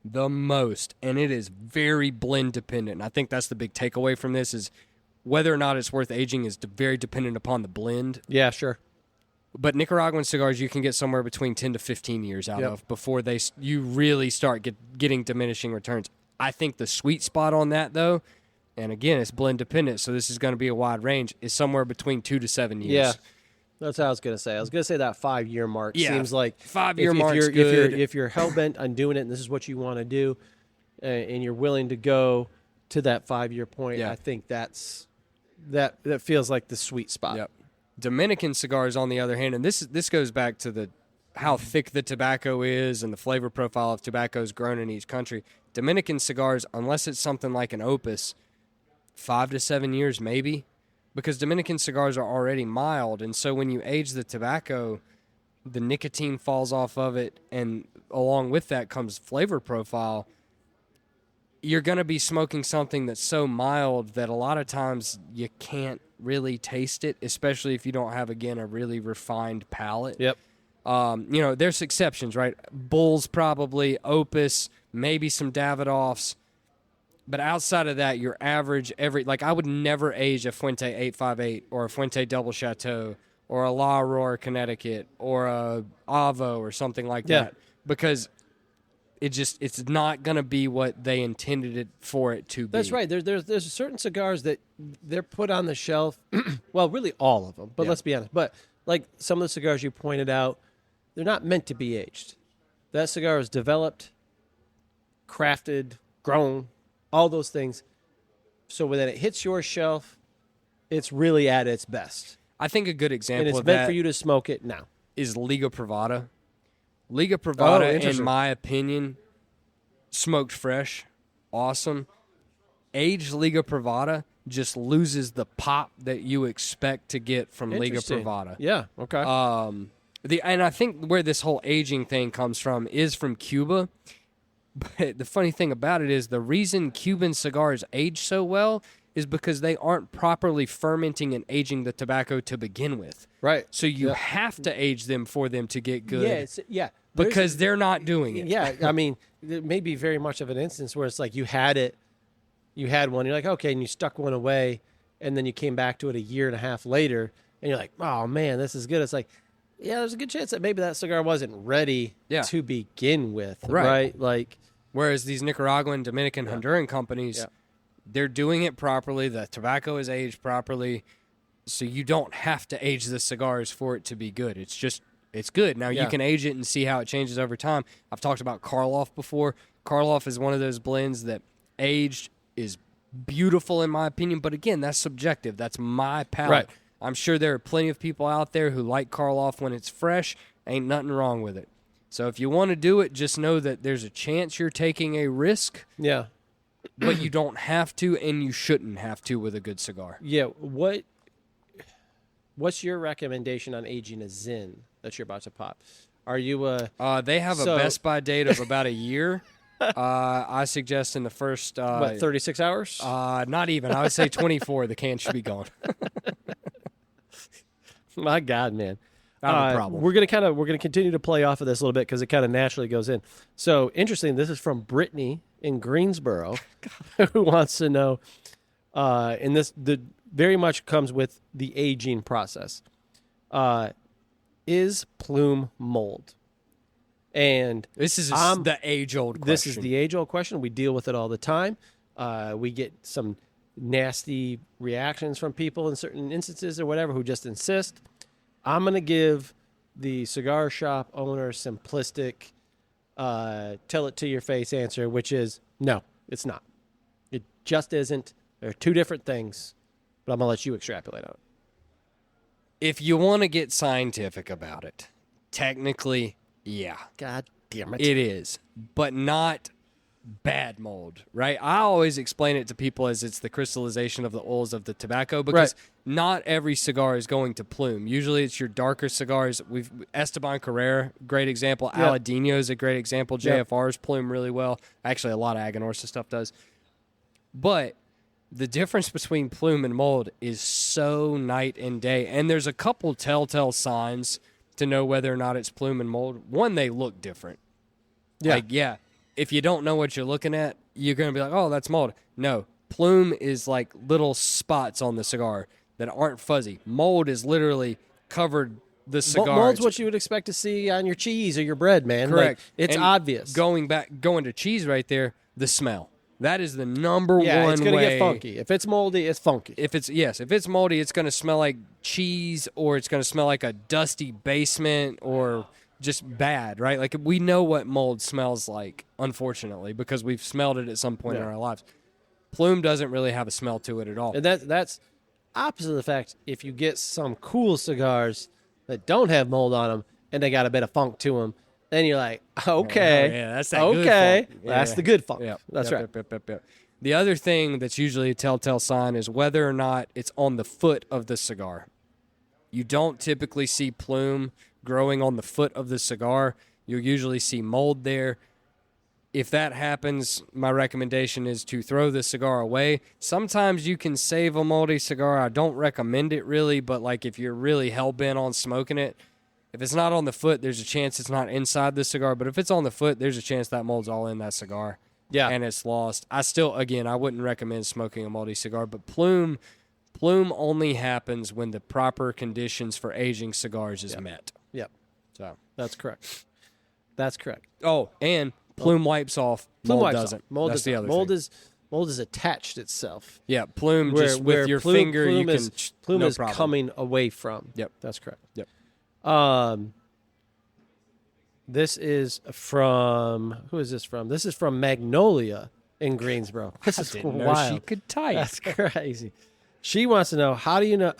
the most, and it is very blend dependent. And I think that's the big takeaway from this, is whether or not it's worth aging is very dependent upon the blend. Yeah, sure. But Nicaraguan cigars you can get somewhere between 10 to 15 years out of before you really start getting diminishing returns. I think the sweet spot on that, though, and again, it's blend dependent, so this is going to be a wide range, is somewhere between 2 to 7 years. Yeah. That's what I was going to say. I was going to say that 5-year mark seems like 5-year mark's good. If you're hell-bent on doing it and this is what you want to do, and you're willing to go to that 5-year point, I think that feels like the sweet spot. Yep. Dominican cigars, on the other hand, and this goes back to how thick the tobacco is and the flavor profile of tobacco is grown in each country. Dominican cigars, unless it's something like an Opus, 5 to 7 years maybe, because Dominican cigars are already mild, and so when you age the tobacco, the nicotine falls off of it, and along with that comes flavor profile. You're going to be smoking something that's so mild that a lot of times you can't really taste it, especially if you don't have, again, a really refined palate. Yep. There's exceptions, right? Bulls probably, Opus, maybe some Davidoffs. But outside of that, your average I would never age a Fuente 858 or a Fuente Double Chateau or a La Aurora, Connecticut, or a Avo or something like that, because it's not going to be what they intended it for it to be. That's right. There's certain cigars that they're put on the shelf. Well, really all of them, but let's be honest. But like some of the cigars you pointed out, they're not meant to be aged. That cigar is developed, crafted, grown, all those things. So when it hits your shelf, it's really at its best. I think a good example and it's of meant that for you to smoke it now. Is Liga Privada. Liga Privada, in my opinion, smoked fresh, awesome. Aged Liga Privada just loses the pop that you expect to get from Liga Privada. Yeah, okay. And I think where this whole aging thing comes from is from Cuba. But the funny thing about it is the reason Cuban cigars age so well is because they aren't properly fermenting and aging the tobacco to begin with. Right. So you have to age them for them to get good. Yeah. Because they're not doing it. Yeah, I mean, there may be very much of an instance where it's like you had one, you're like, okay, and you stuck one away, and then you came back to it a year and a half later, and you're like, oh, man, this is good. It's like, yeah, there's a good chance that maybe that cigar wasn't ready to begin with, right? Like, whereas these Nicaraguan, Dominican, Honduran companies, they're doing it properly. The tobacco is aged properly, so you don't have to age the cigars for it to be good. It's just, it's good. Now, you can age it and see how it changes over time. I've talked about Karloff before. Karloff is one of those blends that aged is beautiful in my opinion, but again, that's subjective. That's my palate. Right. I'm sure there are plenty of people out there who like Karloff when it's fresh. Ain't nothing wrong with it. So if you want to do it, just know that there's a chance you're taking a risk. Yeah. But you don't have to, and you shouldn't have to with a good cigar. Yeah. What's your recommendation on aging a Zin that you're about to pop? Are you they have a best by date of about a year. I suggest in the first 36 hours? Not even. I would say 24. The can should be gone. My God, man. Not a problem. We're gonna continue to play off of this a little bit because it kind of naturally goes in. So interesting. This is from Brittany in Greensboro, who wants to know, and this very much comes with the aging process. Is plume mold? And this is the age-old question. This is the age-old question. We deal with it all the time. We get some nasty reactions from people in certain instances or whatever who just insist. I'm going to give the cigar shop owner simplistic, tell it to your face answer, which is no, it's not. It just isn't. They're two different things, but I'm going to let you extrapolate on it. If you want to get scientific about it, technically, yeah. God damn it. It is, but not bad mold, right? I always explain it to people as it's the crystallization of the oils of the tobacco because not every cigar is going to plume. Usually it's your darker cigars. Esteban Carrera, great example. Yep. Aladino is a great example. Yep. JFRs plume really well. Actually, a lot of Aganorsa stuff does. But the difference between plume and mold is so night and day. And there's a couple telltale signs to know whether or not it's plume and mold. One, they look different. Yeah. If you don't know what you're looking at, you're going to be like, oh, that's mold. No, plume is like little spots on the cigar that aren't fuzzy. Mold is literally covered the cigar. Mold's what you would expect to see on your cheese or your bread, man. Correct. Like, it's And obvious. Going to cheese right there, the smell. That is the number one it's going to way. get funky. If it's moldy, it's funky. If it's moldy, it's going to smell like cheese or it's going to smell like a dusty basement or just bad, right? Like we know what mold smells like, unfortunately, because we've smelled it at some point in our lives. Plume doesn't really have a smell to it at all. And that's opposite of the fact if you get some cool cigars that don't have mold on them and they got a bit of funk to them, then you're like, okay, that's that good okay, funk. that's the good funk. Yep. That's right. Yep. The other thing that's usually a telltale sign is whether or not it's on the foot of the cigar. You don't typically see plume growing on the foot of the cigar. You'll usually see mold there. If that happens, my recommendation is to throw the cigar away. Sometimes you can save a moldy cigar. I don't recommend it really, but like if you're really hell-bent on smoking it, if it's not on the foot, there's a chance it's not inside the cigar. But if it's on the foot, there's a chance that mold's all in that cigar. Yeah. And it's lost. I wouldn't recommend smoking a moldy cigar, but plume only happens when the proper conditions for aging cigars is met. Yep. So That's correct. That's correct. Oh, and plume wipes off. Plume Mold wipes doesn't. off. Mold That's doesn't. the other mold thing. Mold is attached itself. Yeah, plume Where- just where with your plume- finger plume you is, can plume no is problem. coming away from. Yep. That's correct. Yep. This is from who is this from? This is from Magnolia in Greensboro. This is Didn't know wild. she could type. That's crazy. She wants to know how do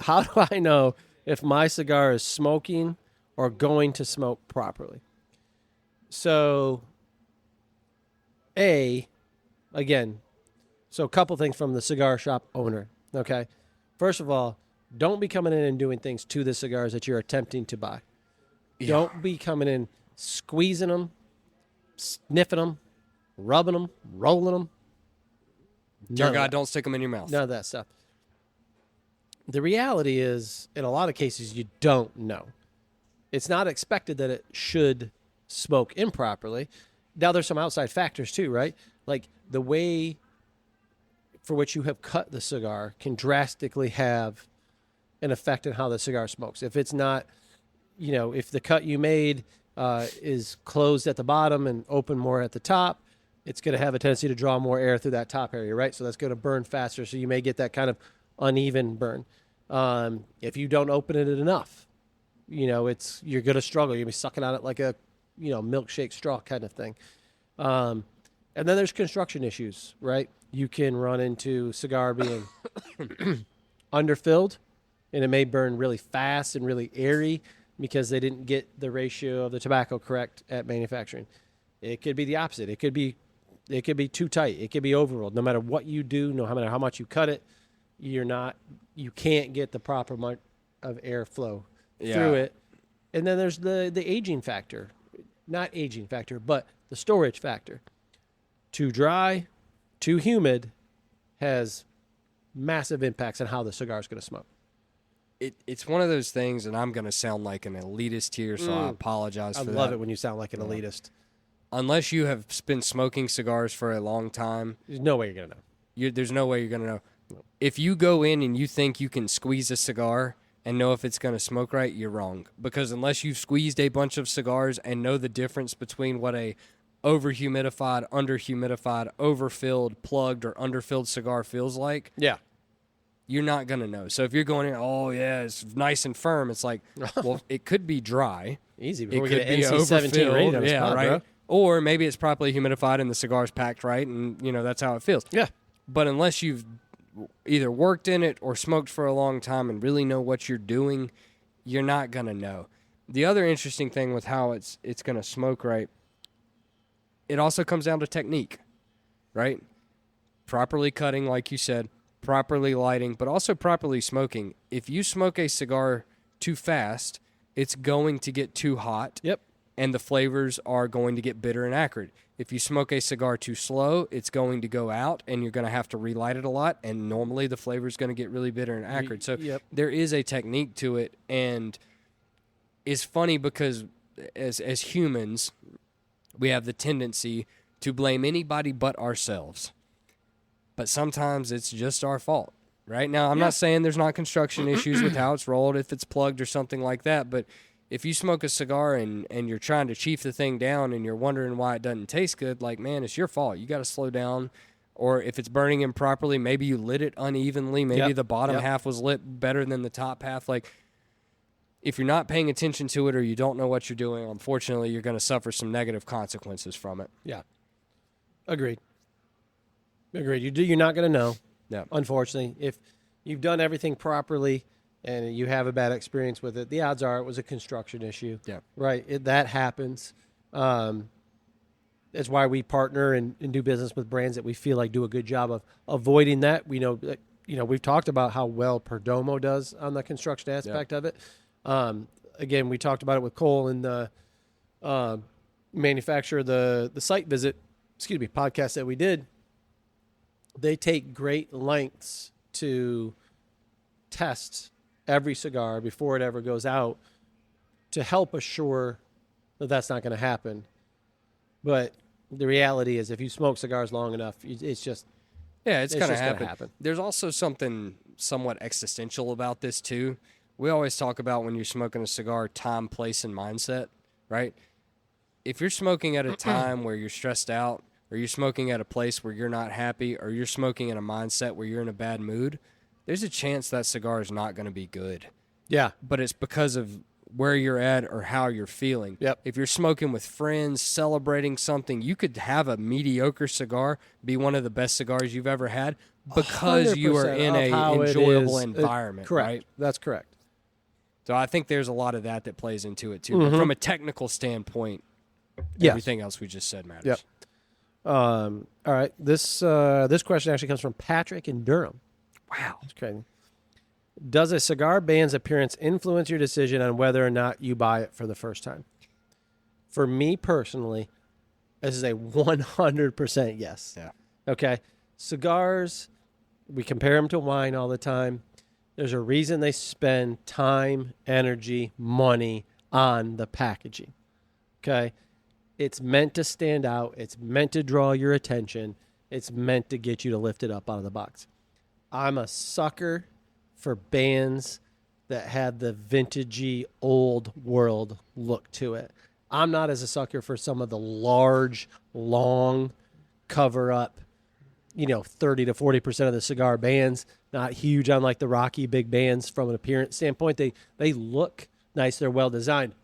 I know if my cigar is smoking or going to smoke properly? So a couple things from the cigar shop owner, okay? First of all, don't be coming in and doing things to the cigars that you're attempting to buy. Yeah. Don't be coming in squeezing them, sniffing them, rubbing them, rolling them. Dear God, don't stick them in your mouth. None of that stuff. The reality is, in a lot of cases, you don't know. It's not expected that it should smoke improperly. Now, there's some outside factors too, right? Like the way for which you have cut the cigar can drastically have an effect on how the cigar smokes. If it's not, if the cut you made is closed at the bottom and open more at the top, it's going to have a tendency to draw more air through that top area, right? So that's going to burn faster. So you may get that kind of uneven burn. If you don't open it enough, you're going to struggle. You'll be sucking on it like a, milkshake straw kind of thing. And then there's construction issues, right? You can run into cigar being underfilled, and it may burn really fast and really airy because they didn't get the ratio of the tobacco correct at manufacturing. It could be the opposite. It could be too tight. It could be overrolled. No matter what you do, no matter how much you cut it, you can't get the proper amount of airflow through it. And then there's the aging factor. Not aging factor, but the storage factor. Too dry, too humid has massive impacts on how the cigar is going to smoke. It's one of those things, and I'm going to sound like an elitist here, so I apologize for that. I love it when you sound like an elitist. Unless you have been smoking cigars for a long time, There's no way you're going to know. there's no way you're going to know. If you go in and you think you can squeeze a cigar and know if it's going to smoke right, you're wrong. Because unless you've squeezed a bunch of cigars and know the difference between what a over-humidified, under-humidified, overfilled, plugged, or underfilled cigar feels like, Yeah. you're not going to know. So if you're going in, oh, yeah, it's nice and firm, it's like, well, it could be dry. Easy. Before It we could get an be NC-17 rating on overfilled. the Yeah, spot, right. bro. Or maybe it's properly humidified and the cigar's packed right, and, that's how it feels. Yeah. But unless you've either worked in it or smoked for a long time and really know what you're doing, you're not going to know. The other interesting thing with how it's going to smoke right, it also comes down to technique, right? Properly cutting, like you said, properly lighting, but also properly smoking. If you smoke a cigar too fast, it's going to get too hot. Yep. And the flavors are going to get bitter and acrid. If you smoke a cigar too slow, it's going to go out, and you're going to have to relight it a lot, and normally the flavor is going to get really bitter and acrid. So there is a technique to it, and it's funny because as humans, we have the tendency to blame anybody but ourselves. But sometimes it's just our fault. Right now, I'm not saying there's not construction issues with how it's rolled, if it's plugged or something like that, but if you smoke a cigar and you're trying to chief the thing down and you're wondering why it doesn't taste good, like, man, it's your fault. You got to slow down. Or if it's burning improperly, maybe you lit it unevenly. Maybe the bottom half was lit better than the top half. Like, if you're not paying attention to it or you don't know what you're doing, unfortunately, you're going to suffer some negative consequences from it. Yeah. Agreed. You're not going to know. Yeah. Unfortunately, if you've done everything properly and you have a bad experience with it, the odds are it was a construction issue. Yeah. Right. That happens. That's why we partner and do business with brands that we feel like do a good job of avoiding that. We know that, we've talked about how well Perdomo does on the construction aspect of it. Again, we talked about it with Cole and the manufacturer, the site visit, podcast that we did. They take great lengths to test every cigar before it ever goes out to help assure that that's not going to happen. But the reality is, if you smoke cigars long enough, it's just it's going to happen. happen. There's also something somewhat existential about this too. We always talk about when you're smoking a cigar, time, place, and mindset, right? If you're smoking at a time where you're stressed out, or you're smoking at a place where you're not happy, or you're smoking in a mindset where you're in a bad mood, there's a chance that cigar is not going to be good. Yeah. But it's because of where you're at or how you're feeling. Yep. If you're smoking with friends, celebrating something, you could have a mediocre cigar be one of the best cigars you've ever had because you are in an enjoyable environment. Correct. Right? That's correct. So I think there's a lot of that plays into it too. But from a technical standpoint, everything else we just said matters. Yep. All right. This question actually comes from Patrick in Durham. Wow. That's crazy. Does a cigar band's appearance influence your decision on whether or not you buy it for the first time? For me personally, this is a 100% yes. Yeah. Okay. Cigars, we compare them to wine all the time. There's a reason they spend time, energy, money on the packaging. Okay. It's meant to stand out. It's meant to draw your attention. It's meant to get you to lift it up out of the box. I'm a sucker for bands that have the vintagey old world look to it. I'm not as a sucker for some of the large, long cover up, 30 to 40% of the cigar bands. Not huge on like the Rocky big bands from an appearance standpoint. They look nice. They're well designed.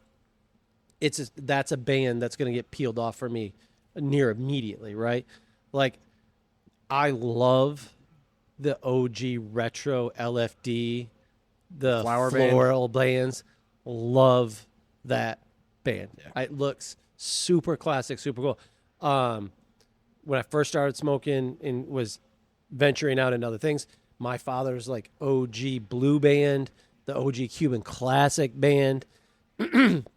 That's a band that's going to get peeled off for me near immediately, right? Like, I love the OG retro LFD, the floral bands. Love that band. Yeah. It looks super classic, super cool. When I first started smoking and was venturing out into other things, my father's like OG blue band, the OG Cuban classic band.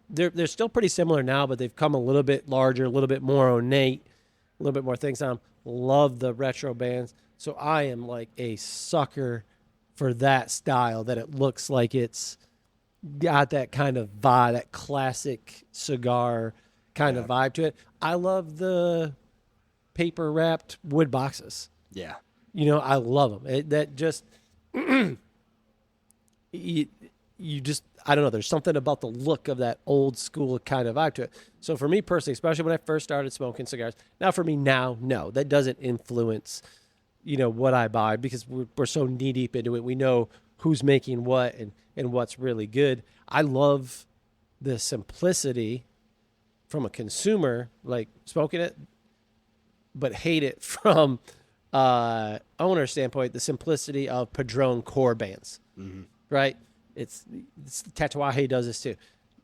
They're still pretty similar now, but they've come a little bit larger, a little bit more ornate, a little bit more things on them. Love the retro bands. So I am like a sucker for that style, that it looks like it's got that kind of vibe, that classic cigar kind of vibe to it. I love the paper wrapped wood boxes. Yeah. I love them. That just, you just, I don't know, there's something about the look of that old school kind of vibe to it. So for me personally, especially when I first started smoking cigars, now for me now, no, that doesn't influence what I buy because we're so knee deep into it. We know who's making what and what's really good. I love the simplicity from a consumer, like smoking it, but hate it from owner standpoint, the simplicity of Padron core bands, right? It's Tatuaje does this too.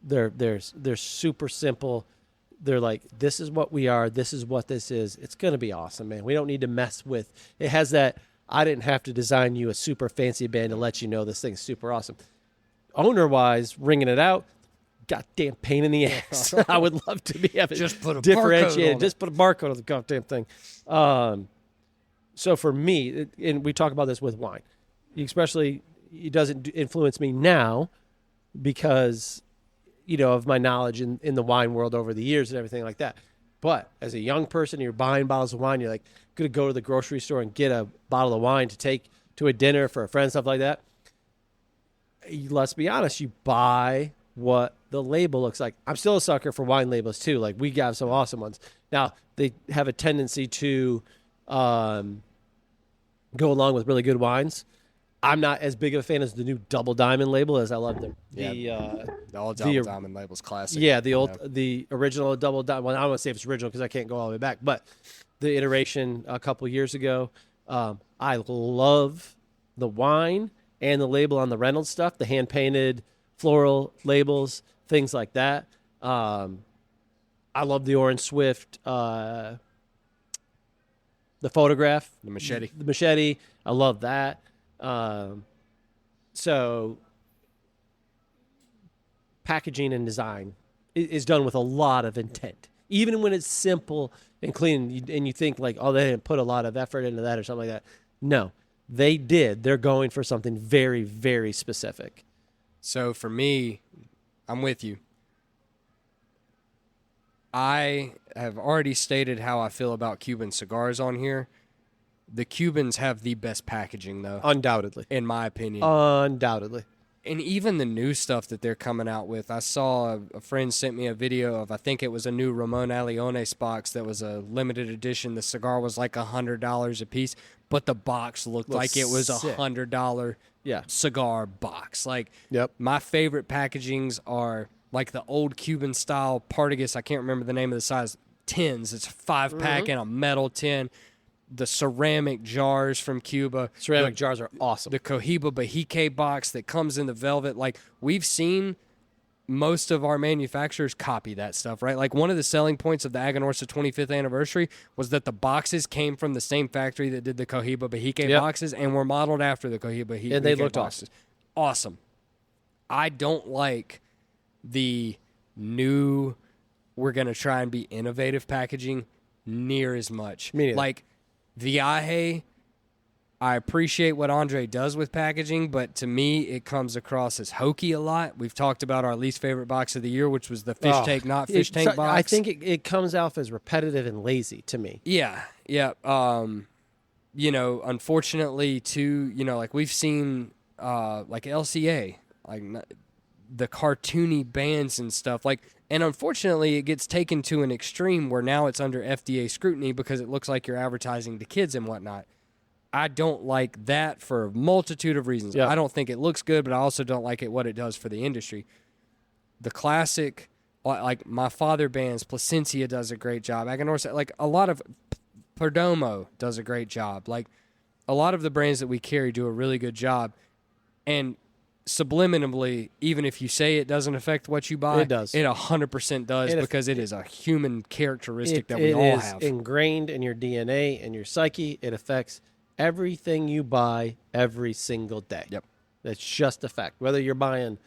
They're super simple. They're like, this is what we are. This is what this is. It's going to be awesome, man. We don't need to mess with. It has that, I didn't have to design you a super fancy band to let you know this thing's super awesome. Owner-wise, ringing it out, goddamn pain in the ass. I would love to be able to Just put a differentiate. barcode on Just put a barcode on the goddamn thing. So for me, and we talk about this with wine, especially it doesn't influence me now because of my knowledge in the wine world over the years and everything like that. But as a young person, you're buying bottles of wine, you're like going to go to the grocery store and get a bottle of wine to take to a dinner for a friend, stuff like that. Let's be honest, you buy what the label looks like. I'm still a sucker for wine labels too. Like we got some awesome ones. Now they have a tendency to go along with really good wines. I'm not as big of a fan as the new Double Diamond label as I love the old Double Diamond label's classic. Yeah, the original Double Diamond. Well, I don't want to say if it's original because I can't go all the way back, but the iteration a couple years ago. I love the wine and the label on the Reynolds stuff, the hand painted floral labels, things like that. I love the Orange Swift, the photograph, The machete. The machete. I love that. So packaging and design is done with a lot of intent, even when it's simple and clean. And you think like, oh, they didn't put a lot of effort into that or something like that. No, they did. They're going for something very, very specific. So for me, I'm with you. I have already stated how I feel about Cuban cigars on here. The Cubans have the best packaging, though. Undoubtedly. In my opinion. Undoubtedly. And even the new stuff that they're coming out with. I saw a friend sent me a video of, I think it was a new Ramon Aliones box that was a limited edition. The cigar was like $100 a piece, but the box looked like it was $100 cigar box. Like, my favorite packagings are like the old Cuban style Partagas. I can't remember the name of the size. Tins. It's a 5-pack in a metal tin. The ceramic jars from Cuba. Ceramic jars are awesome. The Cohiba Bahique box that comes in the velvet. Like, we've seen most of our manufacturers copy that stuff, right? Like, one of the selling points of the Aganorsa 25th anniversary was that the boxes came from the same factory that did the Cohiba Bahique boxes and were modeled after the Cohiba Bahique and they looked boxes. Awesome. I don't like the new, we're going to try and be innovative packaging near as much. Me neither. Like, Viaje, I appreciate what Andre does with packaging, but to me, it comes across as hokey a lot. We've talked about our least favorite box of the year, which was the fish tank, not fish tank box. I think it comes off as repetitive and lazy to me. Yeah. Unfortunately, too, like we've seen like LCA, like the cartoony bands and stuff, like. And unfortunately, it gets taken to an extreme where now it's under FDA scrutiny because it looks like you're advertising to kids and whatnot. I don't like that for a multitude of reasons. I don't think it looks good, but I also don't like what it does for the industry. The classic, like my father bands, Placencia does a great job. Aganorsa, like a lot of Perdomo does a great job. Like a lot of the brands that we carry do a really good job. And subliminally, even if you say it doesn't affect what you buy, it does. It 100% does because it is a human characteristic that we all have. It is ingrained in your DNA and your psyche. It affects everything you buy every single day. Yep. That's just a fact. Whether you're buying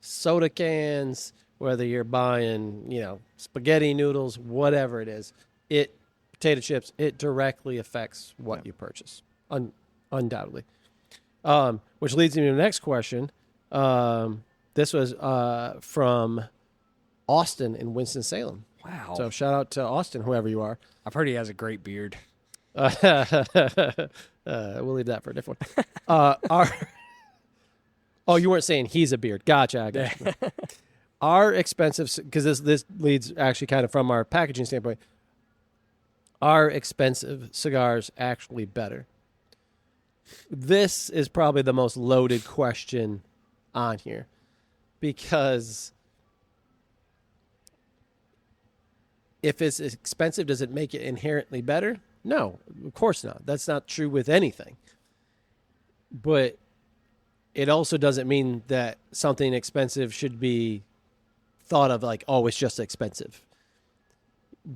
soda cans, whether you're buying, spaghetti noodles, whatever it is, potato chips, it directly affects what you purchase. Undoubtedly. Which leads me to the next question. This was from Austin in Winston-Salem. Wow. So shout out to Austin, whoever you are. I've heard he has a great beard. We'll leave that for a different one. You weren't saying he's a beard. Gotcha. I gotcha. Our expensive, because this leads actually kind of from our packaging standpoint, are expensive cigars actually better? This is probably the most loaded question on here because if it's expensive, does it make it inherently better? No, of course not. That's not true with anything. But it also doesn't mean that something expensive should be thought of like, oh, it's just expensive.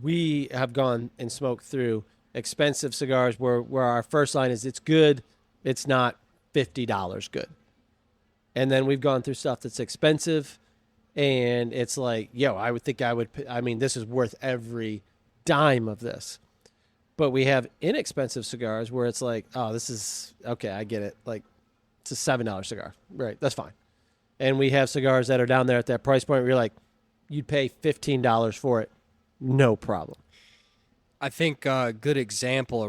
We have gone and smoked through expensive cigars where our first line is it's good, it's not $50 good. And then we've gone through stuff that's expensive and it's like, yo, I would think this is worth every dime of this. But we have inexpensive cigars where it's like, oh, this is, okay, I get it. Like, it's a $7 cigar. Right, that's fine. And we have cigars that are down there at that price point where you're like, you'd pay $15 for it. No problem. I think a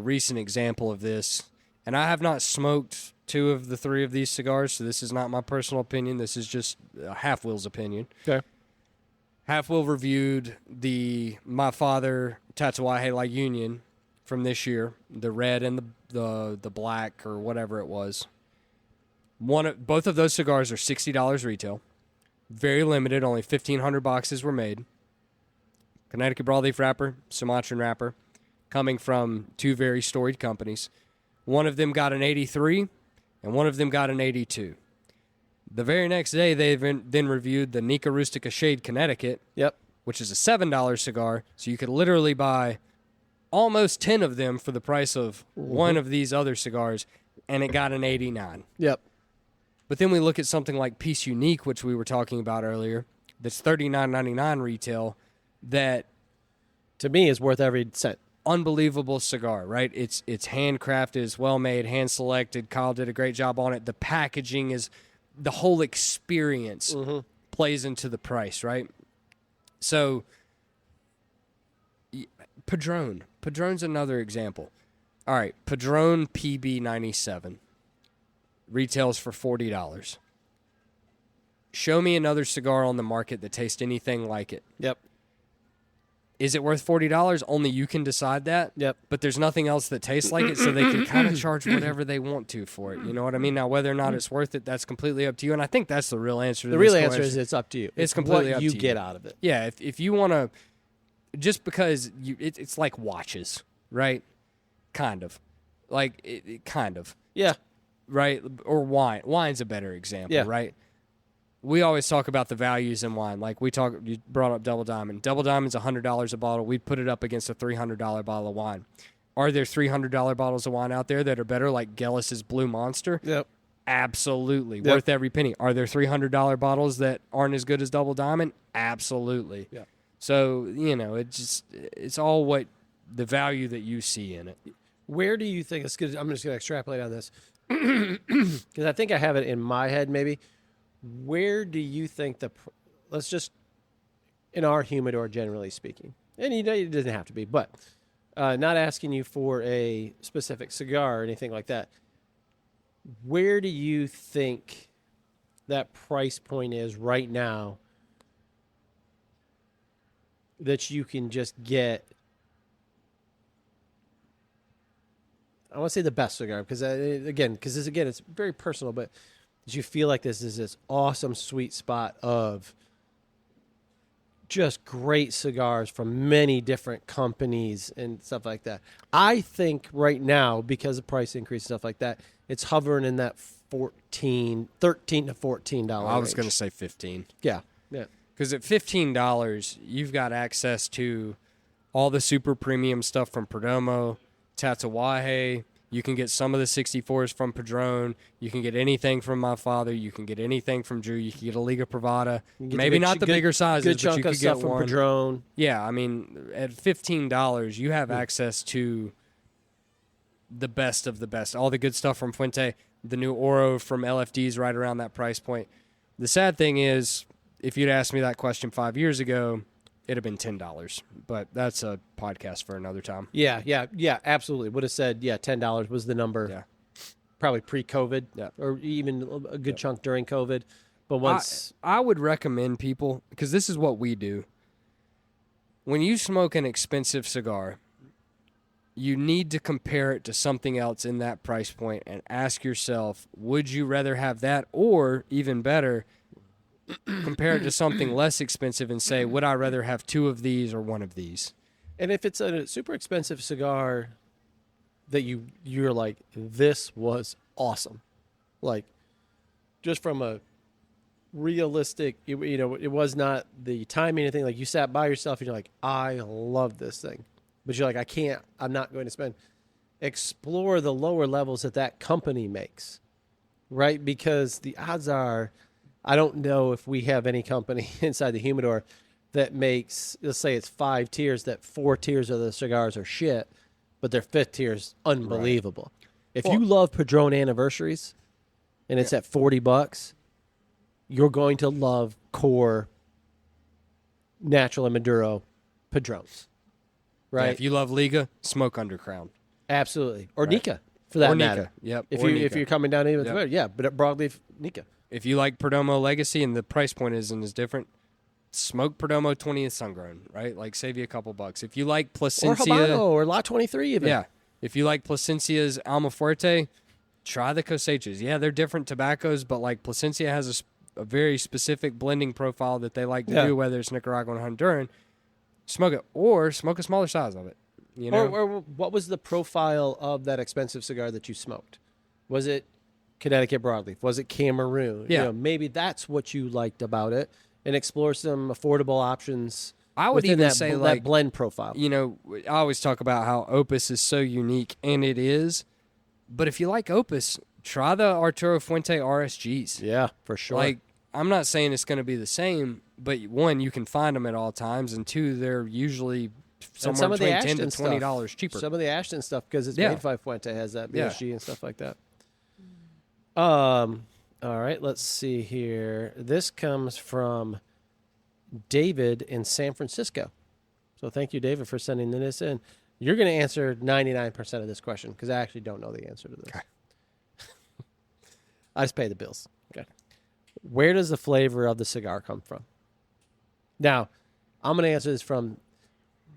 recent example of this, and I have not smoked 2 of the 3 of these cigars, so this is not my personal opinion. This is just Half Wheel's opinion. Okay. Half Wheel reviewed My Father Tatuaje La Union from this year, the red and the black or whatever it was. Both of those cigars are $60 retail. Very limited, only 1,500 boxes were made. Connecticut broadleaf wrapper, Sumatran wrapper, coming from 2 very storied companies. One of them got an 83, and one of them got an 82. The very next day, they then reviewed the Nika Rustica Shade Connecticut, which is a $7 cigar, so you could literally buy almost 10 of them for the price of one of these other cigars, and it got an 89. Yep. But then we look at something like Peace Unique, which we were talking about earlier, that's $39.99 retail, that to me is worth every cent. Unbelievable cigar, right? It's handcrafted, it's well made, hand selected. Kyle did a great job on it. The packaging is, the whole experience plays into the price, right? So Padron's another example. All right, Padron PB97 retails for $40. Show me another cigar on the market that tastes anything like it. Yep. Is it worth $40? Only you can decide that. Yep. But there's nothing else that tastes like it, so they can kind of charge whatever they want to for it. You know what I mean? Now, whether or not it's worth it, that's completely up to you. And I think that's the real answer to the this real question. answer is it's up to you. It's completely what up you to you. get out of it. Yeah, if you want to, just because it's like watches, right? Kind of. Like, kind of. Yeah. Right? Or wine. Wine's a better example, right? We always talk about the values in wine. Like you brought up Double Diamond. Double Diamond's $100 a bottle. We put it up against a $300 bottle of wine. Are there $300 bottles of wine out there that are better, like Gellis's Blue Monster? Yep. Absolutely. Worth every penny. Are there $300 bottles that aren't as good as Double Diamond? Absolutely. Yeah. So, it's all what the value that you see in it. Where do you think it's good? I'm just going to extrapolate on this because I think I have it in my head maybe. Where do you think let's just, in our humidor generally speaking, and it doesn't have to be, but not asking you for a specific cigar or anything like that, where do you think that price point is right now that you can just get, I want to say the best cigar, because it's very personal, but you feel like this is this awesome sweet spot of just great cigars from many different companies and stuff like that. I think right now, because of price increase and stuff like that, it's hovering in that $13 to $14 I was range. going to say 15. Yeah. Because at $15, you've got access to all the super premium stuff from Perdomo, Tatuaje. You can get some of the 64s from Padron. You can get anything from My Father. You can get anything from Drew. You can get a Liga Privada. Maybe not the bigger sizes, good but chunk you could of stuff get from one. Padron. Yeah, I mean, at $15, you have access to the best of the best. All the good stuff from Fuente. The new Oro from LFD is right around that price point. The sad thing is, if you'd asked me that question 5 years ago, it'd have been $10. But that's a podcast for another time. Yeah, absolutely. Would have said, $10 was the number. Yeah. Probably pre-COVID, or even a good chunk during COVID. But once I would recommend people, because this is what we do. When you smoke an expensive cigar, you need to compare it to something else in that price point and ask yourself, would you rather have that, or even better, compare it to something less expensive and say, would I rather have 2 of these or 1 of these? And if it's a super expensive cigar that you're like, this was awesome, like just from a realistic, you know, it was not the timing or anything. Like you sat by yourself and you're like, I love this thing, but you're like, I'm not going to spend. Explore the lower levels that company makes, right? Because the odds are, I don't know if we have any company inside the humidor that makes, let's say it's 5 tiers, that 4 tiers of the cigars are shit, but their 5th tier is unbelievable. Right. If you love Padron Anniversaries and it's at $40, you're going to love core natural and Maduro Padrones, right? Yeah, if you love Liga, smoke Undercrown. Absolutely. Or Nika, for that matter. Yep. If you're coming down even but broadleaf Nika. If you like Perdomo Legacy and the price point isn't as different, smoke Perdomo 20th Sungrown, right? Like, save you a couple bucks. If you like Plasencia... Or Habano, or Lot 23 even. Yeah. If you like Plasencia's Almafuerte, try the Cosechas. Yeah, they're different tobaccos, but, like, Plasencia has a very specific blending profile that they like to do, whether it's Nicaraguan or Honduran. Smoke it, or smoke a smaller size of it. You know? Or what was the profile of that expensive cigar that you smoked? Was it Connecticut broadleaf? Was it Cameroon? Yeah. You know, maybe that's what you liked about it, and explore some affordable options. I would within even that, say, that like, blend profile. You know, I always talk about how Opus is so unique, and it is. But if you like Opus, try the Arturo Fuente RSGs. Yeah, for sure. Like, I'm not saying it's going to be the same, but 1, you can find them at all times, and 2, they're usually somewhere between $10 to $20 cheaper. Some of the Ashton stuff, because it's made by Fuente, has that BSG and stuff like that. All right, let's see here. This comes from David in San Francisco. So thank you, David, for sending this in. You're going to answer 99% of this question, because I actually don't know the answer to this. Okay. I just pay the bills. Okay. Where does the flavor of the cigar come from? Now, I'm going to answer this from,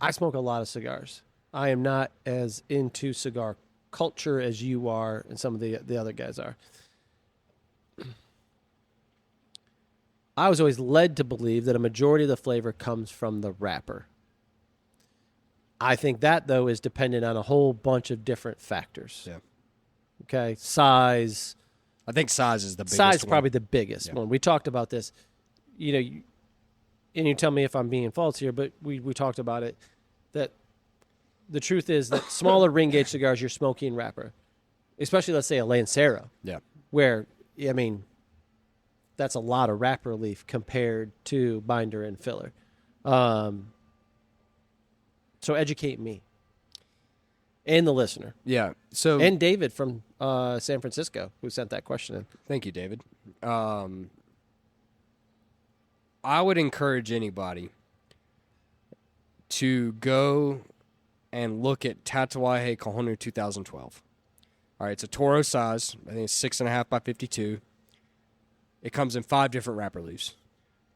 I smoke a lot of cigars. I am not as into cigar culture as you are and some of the other guys are. I was always led to believe that a majority of the flavor comes from the wrapper. I think that, though, is dependent on a whole bunch of different factors. Yeah. Okay. Size. I think size is the biggest Size is one. probably the biggest one. We talked about this. You know, and you tell me if I'm being false here, but we talked about it, that the truth is that smaller ring gauge cigars, you're smoking wrapper, especially, let's say, a Lancero. Yeah. Where, I mean, that's a lot of wrapper leaf compared to binder and filler. So educate me and the listener. Yeah. So and David from San Francisco, who sent that question in. Thank you, David. I would encourage anybody to go and look at Tatuaje Kahonu 2012. All right, it's a Toro size. I think it's 6.5 by 52. It comes in 5 different wrapper leaves: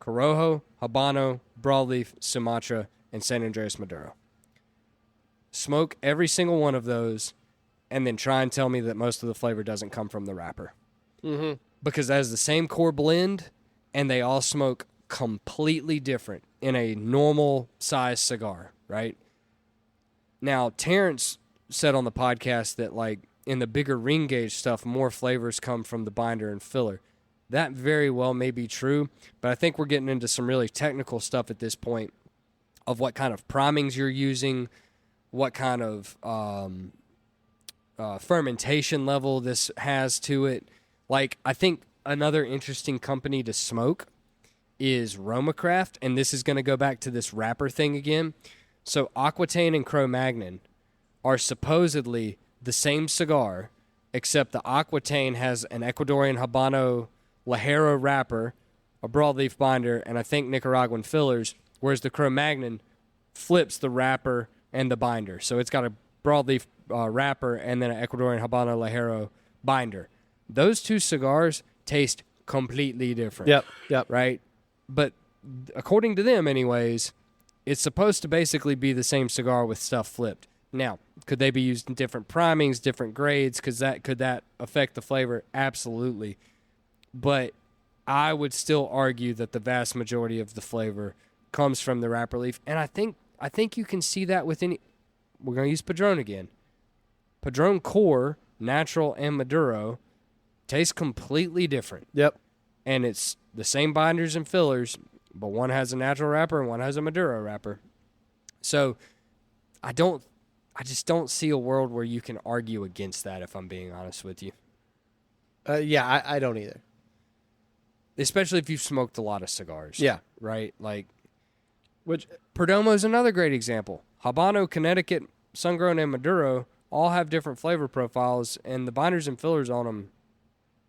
Corojo, Habano, Broadleaf, Sumatra, and San Andreas Maduro. Smoke every single one of those, and then try and tell me that most of the flavor doesn't come from the wrapper. Mm-hmm. Because that is the same core blend, and they all smoke completely different in a normal size cigar, right? Now, Terrence said on the podcast that, like, in the bigger ring gauge stuff, more flavors come from the binder and filler. That very well may be true, but I think we're getting into some really technical stuff at this point of what kind of primings you're using, what kind of fermentation level this has to it. Like, I think another interesting company to smoke is Romacraft, and this is going to go back to this wrapper thing again. So Aquitaine and Cro-Magnon are supposedly the same cigar, except the Aquitaine has an Ecuadorian Habano Ligero wrapper, a broadleaf binder, and I think Nicaraguan fillers, whereas the Cro-Magnon flips the wrapper and the binder. So it's got a broadleaf wrapper and then an Ecuadorian Habano Ligero binder. Those two cigars taste completely different. Yep. Right? But according to them anyways, it's supposed to basically be the same cigar with stuff flipped. Now, could they be used in different primings, different grades? Could that affect the flavor? Absolutely. But I would still argue that the vast majority of the flavor comes from the wrapper leaf. And I think you can see that with any. We're going to use Padron again. Padron Core, Natural, and Maduro taste completely different. Yep. And it's the same binders and fillers, but one has a natural wrapper and one has a Maduro wrapper. So I just don't see a world where you can argue against that, if I'm being honest with you. Yeah, I don't either. Especially if you've smoked a lot of cigars. Yeah. Right? Like, Which Perdomo's another great example. Habano, Connecticut, Sungrown, and Maduro all have different flavor profiles, and the binders and fillers on them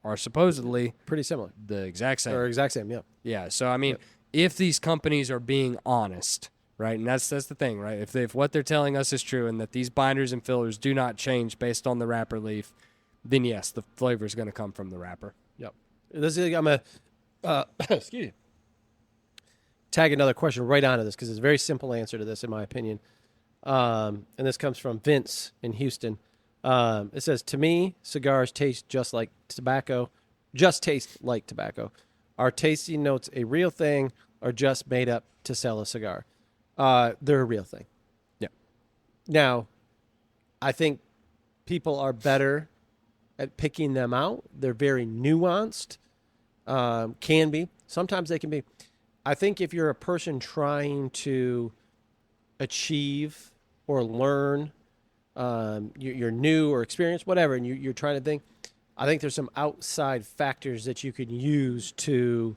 are supposedly pretty similar. the exact same. Or exact same, yeah. Yeah, so, I mean, if these companies are being honest, right, and that's the thing, right, if what they're telling us is true and that these binders and fillers do not change based on the wrapper leaf, then yes, the flavor is going to come from the wrapper. Yep. This is, I'm going to excuse me, tag another question right onto this because it's a very simple answer to this, in my opinion. And this comes from Vince in Houston. It says, to me, cigars taste just like tobacco. Are tasting notes a real thing or just made up to sell a cigar? They're a real thing. Yeah. Now, I think people are better at picking them out. They're very nuanced. Can be. Sometimes they can be. I think if you're a person trying to achieve or learn, you're new or experienced, whatever, and you're trying to think, I think there's some outside factors that you can use to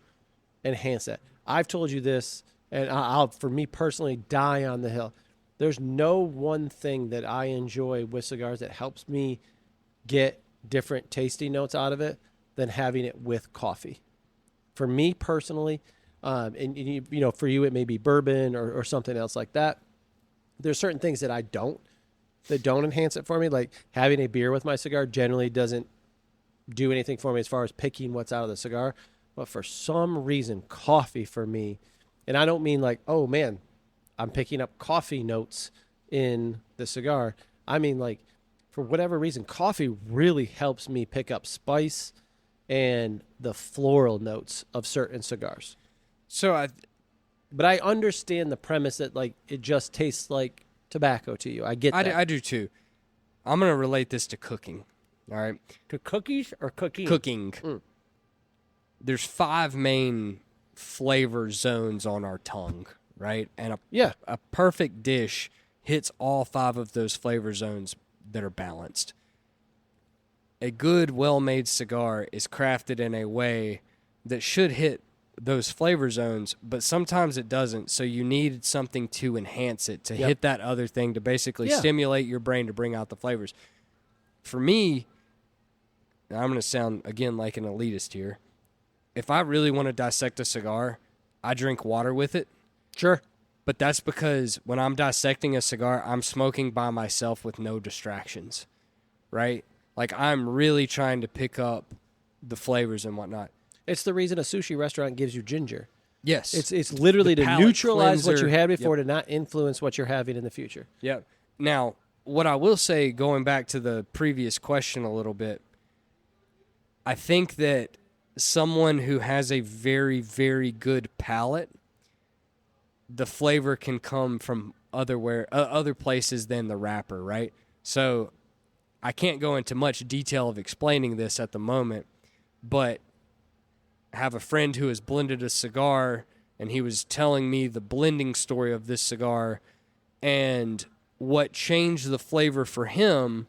enhance that. I've told you this, and I'll, for me personally, die on the hill. There's no one thing that I enjoy with cigars that helps me get different tasting notes out of it than having it with coffee. For me personally, and you know, for you it may be bourbon or something else like that. There's certain things that don't enhance it for me. Like having a beer with my cigar generally doesn't do anything for me as far as picking what's out of the cigar. But for some reason, coffee for me, and I don't mean like, oh man, I'm picking up coffee notes in the cigar. I mean like, for whatever reason, coffee really helps me pick up spice and the floral notes of certain cigars. But I understand the premise that like it just tastes like tobacco to you. I get that. I do too. I'm going to relate this to cooking. All right. To cookies or cooking? Cooking. There's 5 main flavor zones on our tongue, right? And a perfect dish hits all 5 of those flavor zones that are balanced. A good, well-made cigar is crafted in a way that should hit those flavor zones, but sometimes it doesn't, so you need something to enhance it, to hit that other thing, to basically stimulate your brain to bring out the flavors. For me, I'm going to sound, again, like an elitist here. If I really want to dissect a cigar, I drink water with it. Sure. But that's because when I'm dissecting a cigar, I'm smoking by myself with no distractions, right? Like, I'm really trying to pick up the flavors and whatnot. It's the reason a sushi restaurant gives you ginger. Yes. It's literally The to palate neutralize what cleanser. you had before, to not influence what you're having in the future. Yeah. Now, what I will say, going back to the previous question a little bit, I think that someone who has a very, very good palate, the flavor can come from other places than the wrapper, right? So I can't go into much detail of explaining this at the moment, but I have a friend who has blended a cigar, and he was telling me the blending story of this cigar, and what changed the flavor for him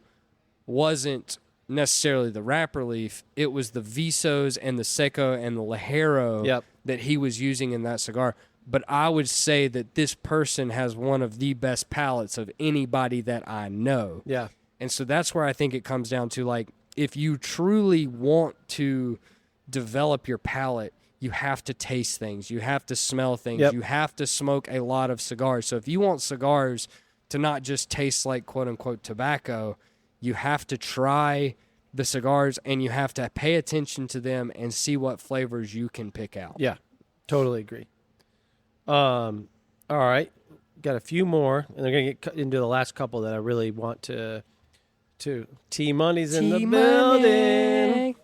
wasn't necessarily the wrapper leaf. It was the visos and the seco and the ligero that he was using in that cigar. But I would say that this person has one of the best palates of anybody that I know. Yeah. And so that's where I think it comes down to, like, if you truly want to develop your palate, you have to taste things. You have to smell things. You have to smoke a lot of cigars. So if you want cigars to not just taste like quote-unquote tobacco, you have to try the cigars and you have to pay attention to them and see what flavors you can pick out. Yeah, totally agree. All right. got a few more, and they're going to get into the last couple that I really want to T Money's in the building.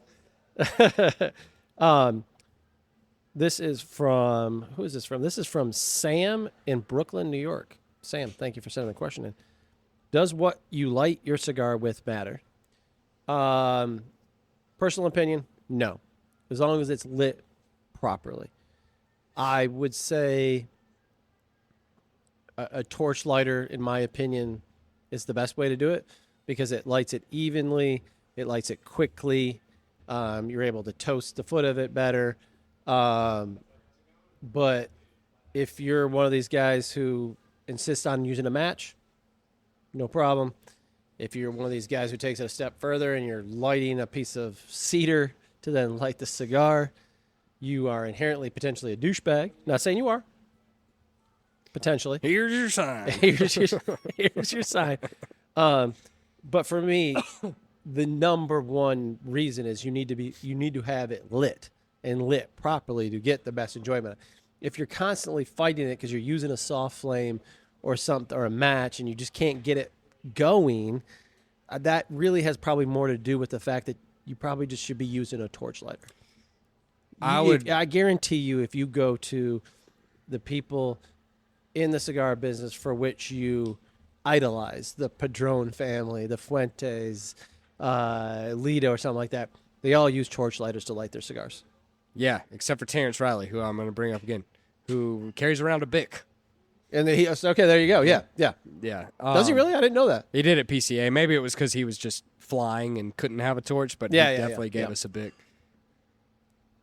This is from, who is this from? This is from Sam in Brooklyn, New York. Sam, thank you for sending the question in. Does what you light your cigar with matter? Personal opinion, no. As long as it's lit properly. I would say a torch lighter, in my opinion, is the best way to do it because it lights it evenly, it lights it quickly. You're able to toast the foot of it better. But if you're one of these guys who insists on using a match, no problem. If you're one of these guys who takes it a step further and you're lighting a piece of cedar to then light the cigar, you are inherently potentially a douchebag. Not saying you are. Potentially. Here's your sign. here's your sign. But for me, the number one reason is you need to have it lit and lit properly to get the best enjoyment. If you're constantly fighting it because you're using a soft flame or something or a match and you just can't get it going, that really has probably more to do with the fact that you probably just should be using a torch lighter. I guarantee you, if you go to the people in the cigar business for which you idolize, the Padron family, the Fuentes, Lido, or something like that, they all use torch lighters to light their cigars. Yeah, except for Terrence Riley, who I'm going to bring up again, who carries around a Bic. And okay, there you go. Yeah. Does he really? I didn't know that. He did at PCA. Maybe it was because he was just flying and couldn't have a torch, but he definitely gave us a Bic.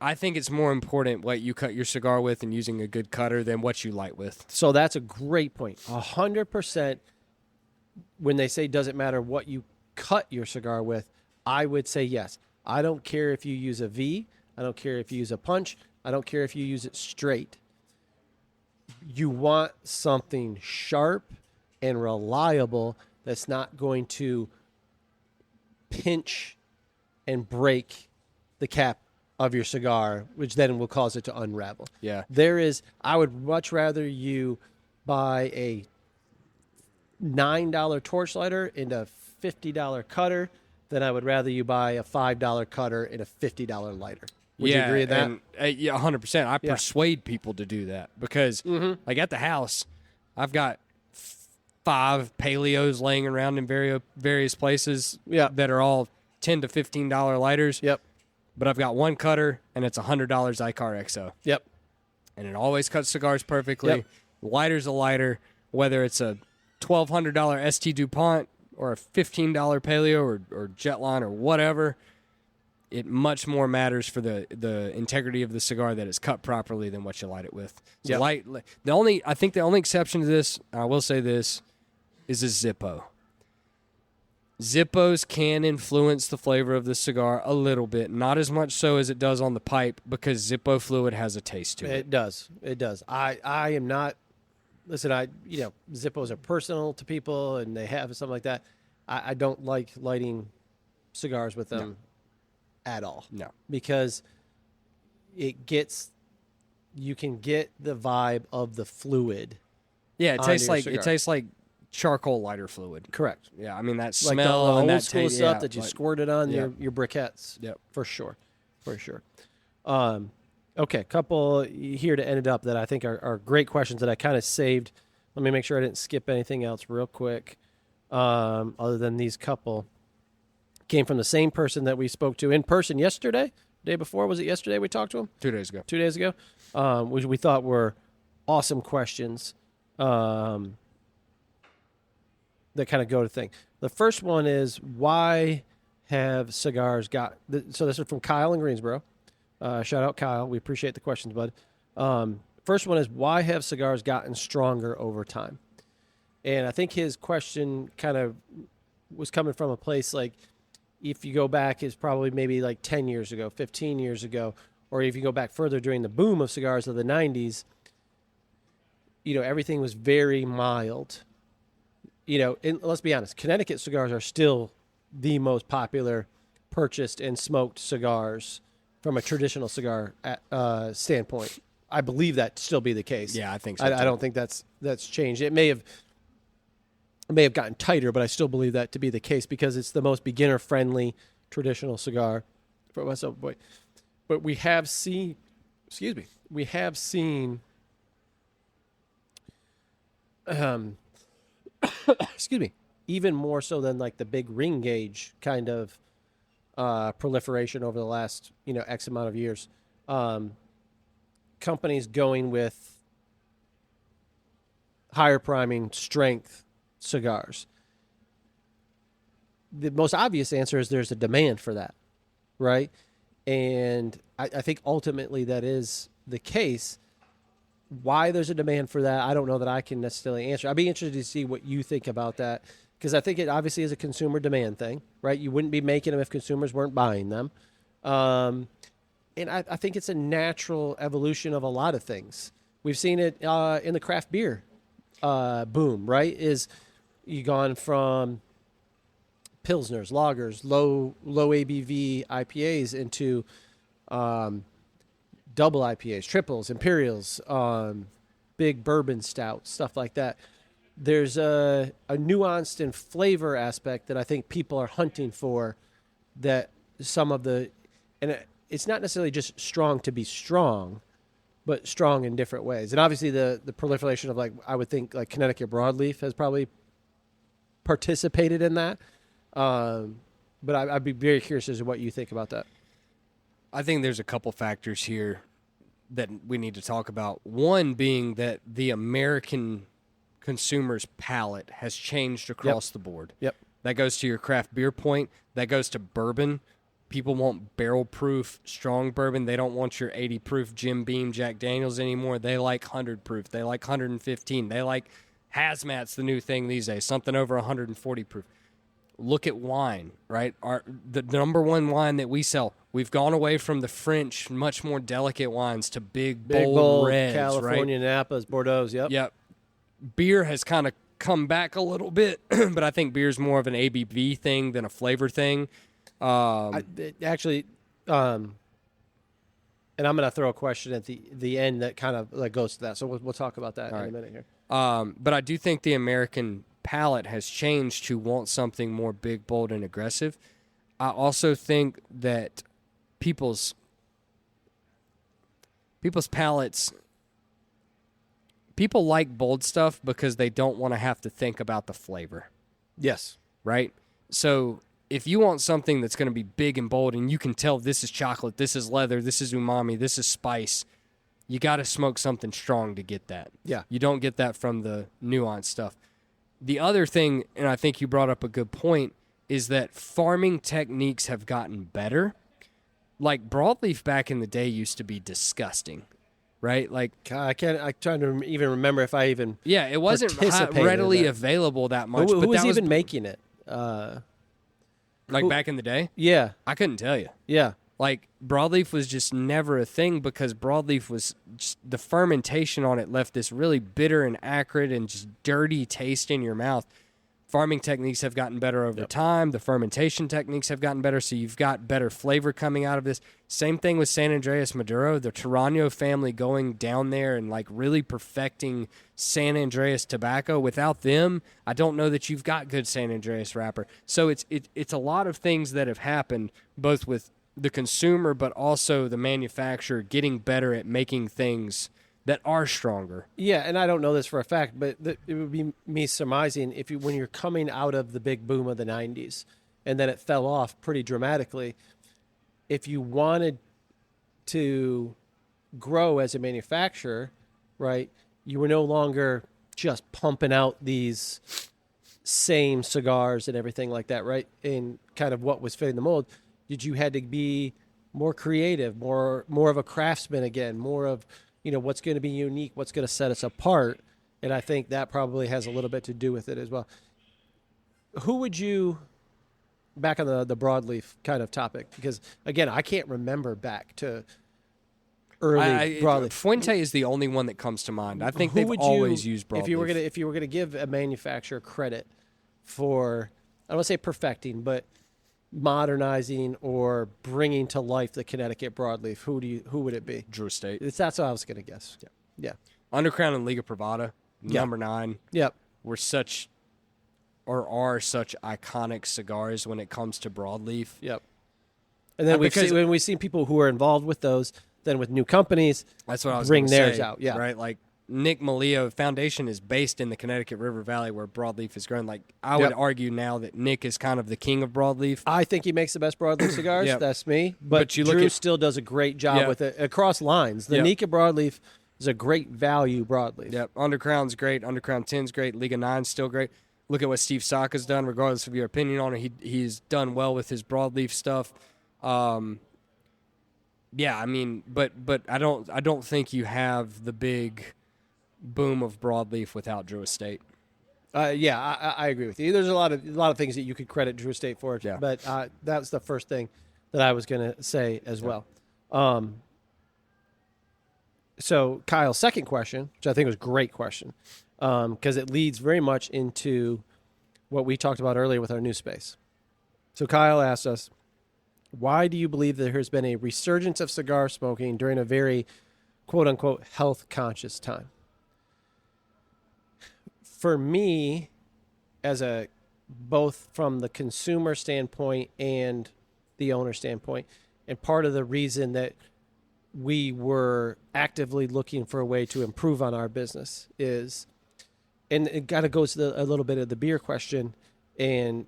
I think it's more important what you cut your cigar with and using a good cutter than what you light with. So that's a great point. 100%. When they say doesn't matter what you cut your cigar with, I would say yes. I don't care if you use a V. I don't care if you use a punch. I don't care if you use it straight. You want something sharp and reliable that's not going to pinch and break the cap of your cigar, which then will cause it to unravel. Yeah. I would much rather you buy a $9 torch lighter and a $50 cutter than I would rather you buy a $5 cutter and a $50 lighter. Would you agree with that? And, 100%. I persuade people to do that because, like at the house, I've got 5 paleos laying around in various places that are all $10 to $15 lighters. Yep. But I've got one cutter, and it's $100 Icar XO. Yep. And it always cuts cigars perfectly. Yep. Lighter's a lighter, whether it's a $1,200 ST DuPont or a $15 Paleo or Jetline or whatever. It much more matters for the integrity of the cigar that it's cut properly than what you light it with. So I think the only exception to this, I will say this, is a Zippo. Zippos can influence the flavor of the cigar a little bit, not as much so as it does on the pipe because Zippo fluid has a taste to it. It does. I am not. Listen, Zippos are personal to people and they have something like that. I don't like lighting cigars with them at all. No, because you can get the vibe of the fluid. Yeah, it tastes like charcoal lighter fluid. Correct. Yeah, I mean that smell like the and that old school stuff that you squirted on your briquettes. Yep, for sure. Okay, a couple here to end it up that I think are great questions that I kind of saved. Let me make sure I didn't skip anything else real quick. Other than these couple came from the same person that we spoke to in person yesterday. Day before, was it yesterday we talked to him? 2 days ago. 2 days ago, which we thought were awesome questions. That kind of go to thing. The first one is, why have cigars got... So this is from Kyle in Greensboro. Shout out, Kyle. We appreciate the questions, bud. First one is, why have cigars gotten stronger over time? And I think his question kind of was coming from a place like, if you go back, is probably maybe like 10 years ago, 15 years ago, or if you go back further during the boom of cigars of the 90s, everything was very mild. And let's be honest, Connecticut cigars are still the most popular purchased and smoked cigars from a traditional cigar standpoint. I believe that to still be the case. Yeah, I think so. I don't think that's changed. It may have gotten tighter, but I still believe that to be the case because it's the most beginner friendly traditional cigar for myself. But we have seen, excuse me, even more so than like the big ring gauge kind of proliferation over the last X amount of years. Companies going with higher priming strength cigars. The most obvious answer is there's a demand for that, right? And I think ultimately that is the case. Why there's a demand for that, I don't know that I can necessarily answer. I'd be interested to see what you think about that, because I think it obviously is a consumer demand thing, right? You wouldn't be making them if consumers weren't buying them. And I think it's a natural evolution of a lot of things. We've seen it in the craft beer boom, right? Is you gone from pilsners, lagers, low ABV IPAs into double IPAs, triples, imperials, big bourbon stouts, stuff like that. There's a nuanced and flavor aspect that I think people are hunting for, that and it's not necessarily just strong to be strong, but strong in different ways. And obviously the proliferation of, like, I would think like Connecticut broadleaf has probably participated in that. But I'd be very curious as to what you think about that. I think there's a couple factors here that we need to talk about. One being that the American consumer's palate has changed across the board. Yep. That goes to your craft beer point. That goes to bourbon. People want barrel-proof, strong bourbon. They don't want your 80-proof Jim Beam Jack Daniels anymore. They like 100-proof. They like 115. They like hazmat's the new thing these days, something over 140 proof. Look at wine, right? The number one wine that we sell, we've gone away from the French, much more delicate wines to big bold reds, California, right? Napas, Bordeaux, Yep. Beer has kind of come back a little bit, but I think beer's more of an ABV thing than a flavor thing. And I'm going to throw a question at the end that kind of like goes to that. So we'll talk about that in a minute here. But I do think the American palate has changed to want something more big, bold, and aggressive. I also think that people's palates, people like bold stuff because they don't want to have to think about the flavor. Yes. Right? So if you want something that's going to be big and bold and you can tell this is chocolate, this is leather, this is umami, this is spice, you got to smoke something strong to get that. Yeah. You don't get that from the nuanced stuff. The other thing, and I think you brought up a good point, is that farming techniques have gotten better. Like broadleaf back in the day used to be disgusting, right? Like I'm trying to even remember if I even it wasn't readily available that much. Who was even making it? Back in the day? Yeah. I couldn't tell you. Yeah. Like, broadleaf was just never a thing because broadleaf was just, the fermentation on it left this really bitter and acrid and just dirty taste in your mouth. Farming techniques have gotten better over time. The fermentation techniques have gotten better, so you've got better flavor coming out of this. Same thing with San Andreas Maduro. The Toronto family going down there and, like, really perfecting San Andreas tobacco. Without them, I don't know that you've got good San Andreas wrapper. So it's a lot of things that have happened, both with the consumer, but also the manufacturer getting better at making things that are stronger. Yeah, and I don't know this for a fact, but it would be me surmising when you're coming out of the big boom of the 90s and then it fell off pretty dramatically, if you wanted to grow as a manufacturer, right, you were no longer just pumping out these same cigars and everything like that, right, in kind of what was fitting the mold. You had to be more creative, more of a craftsman again, more of, what's going to be unique, what's going to set us apart. And I think that probably has a little bit to do with it as well. Who would you, back on the broadleaf kind of topic, because, again, I can't remember back to early broadleaf. Fuente is the only one that comes to mind. I think they've always used broadleaf. If you were gonna give a manufacturer credit for, I don't want to say perfecting, but modernizing or bringing to life the Connecticut broadleaf, who would it be? Drew Estate. That's what I was going to guess. Yeah. Undercrown and Liga Privada, number 9. Yep. Are such iconic cigars when it comes to broadleaf. Yep. And then we've seen people who are involved with those, then with new companies, that's what I was bring gonna theirs say, out. Yeah. Right. Like Nick Malio Foundation is based in the Connecticut River Valley where broadleaf is grown. Like I would argue now that Nick is kind of the king of broadleaf. I think he makes the best broadleaf cigars. Yep. That's me. But you Drew still does a great job with it across lines. The Nika broadleaf is a great value broadleaf. Yep. Undercrown's great. Undercrown 10's great. Liga 9's still great. Look at what Steve Saka's done, regardless of your opinion on it. He's done well with his broadleaf stuff. Yeah, I mean, but I don't think you have the big boom of broadleaf without Drew Estate. Yeah, I agree with you. There's a lot of things that you could credit Drew Estate for, but that's the first thing that I was going to say as well. So Kyle's second question, which I think was a great question, because it leads very much into what we talked about earlier with our new space. So Kyle asked us, why do you believe there has been a resurgence of cigar smoking during a very quote-unquote health-conscious time? For me, both from the consumer standpoint and the owner standpoint, and part of the reason that we were actively looking for a way to improve on our business is, and it kind of goes to a little bit of the beer question and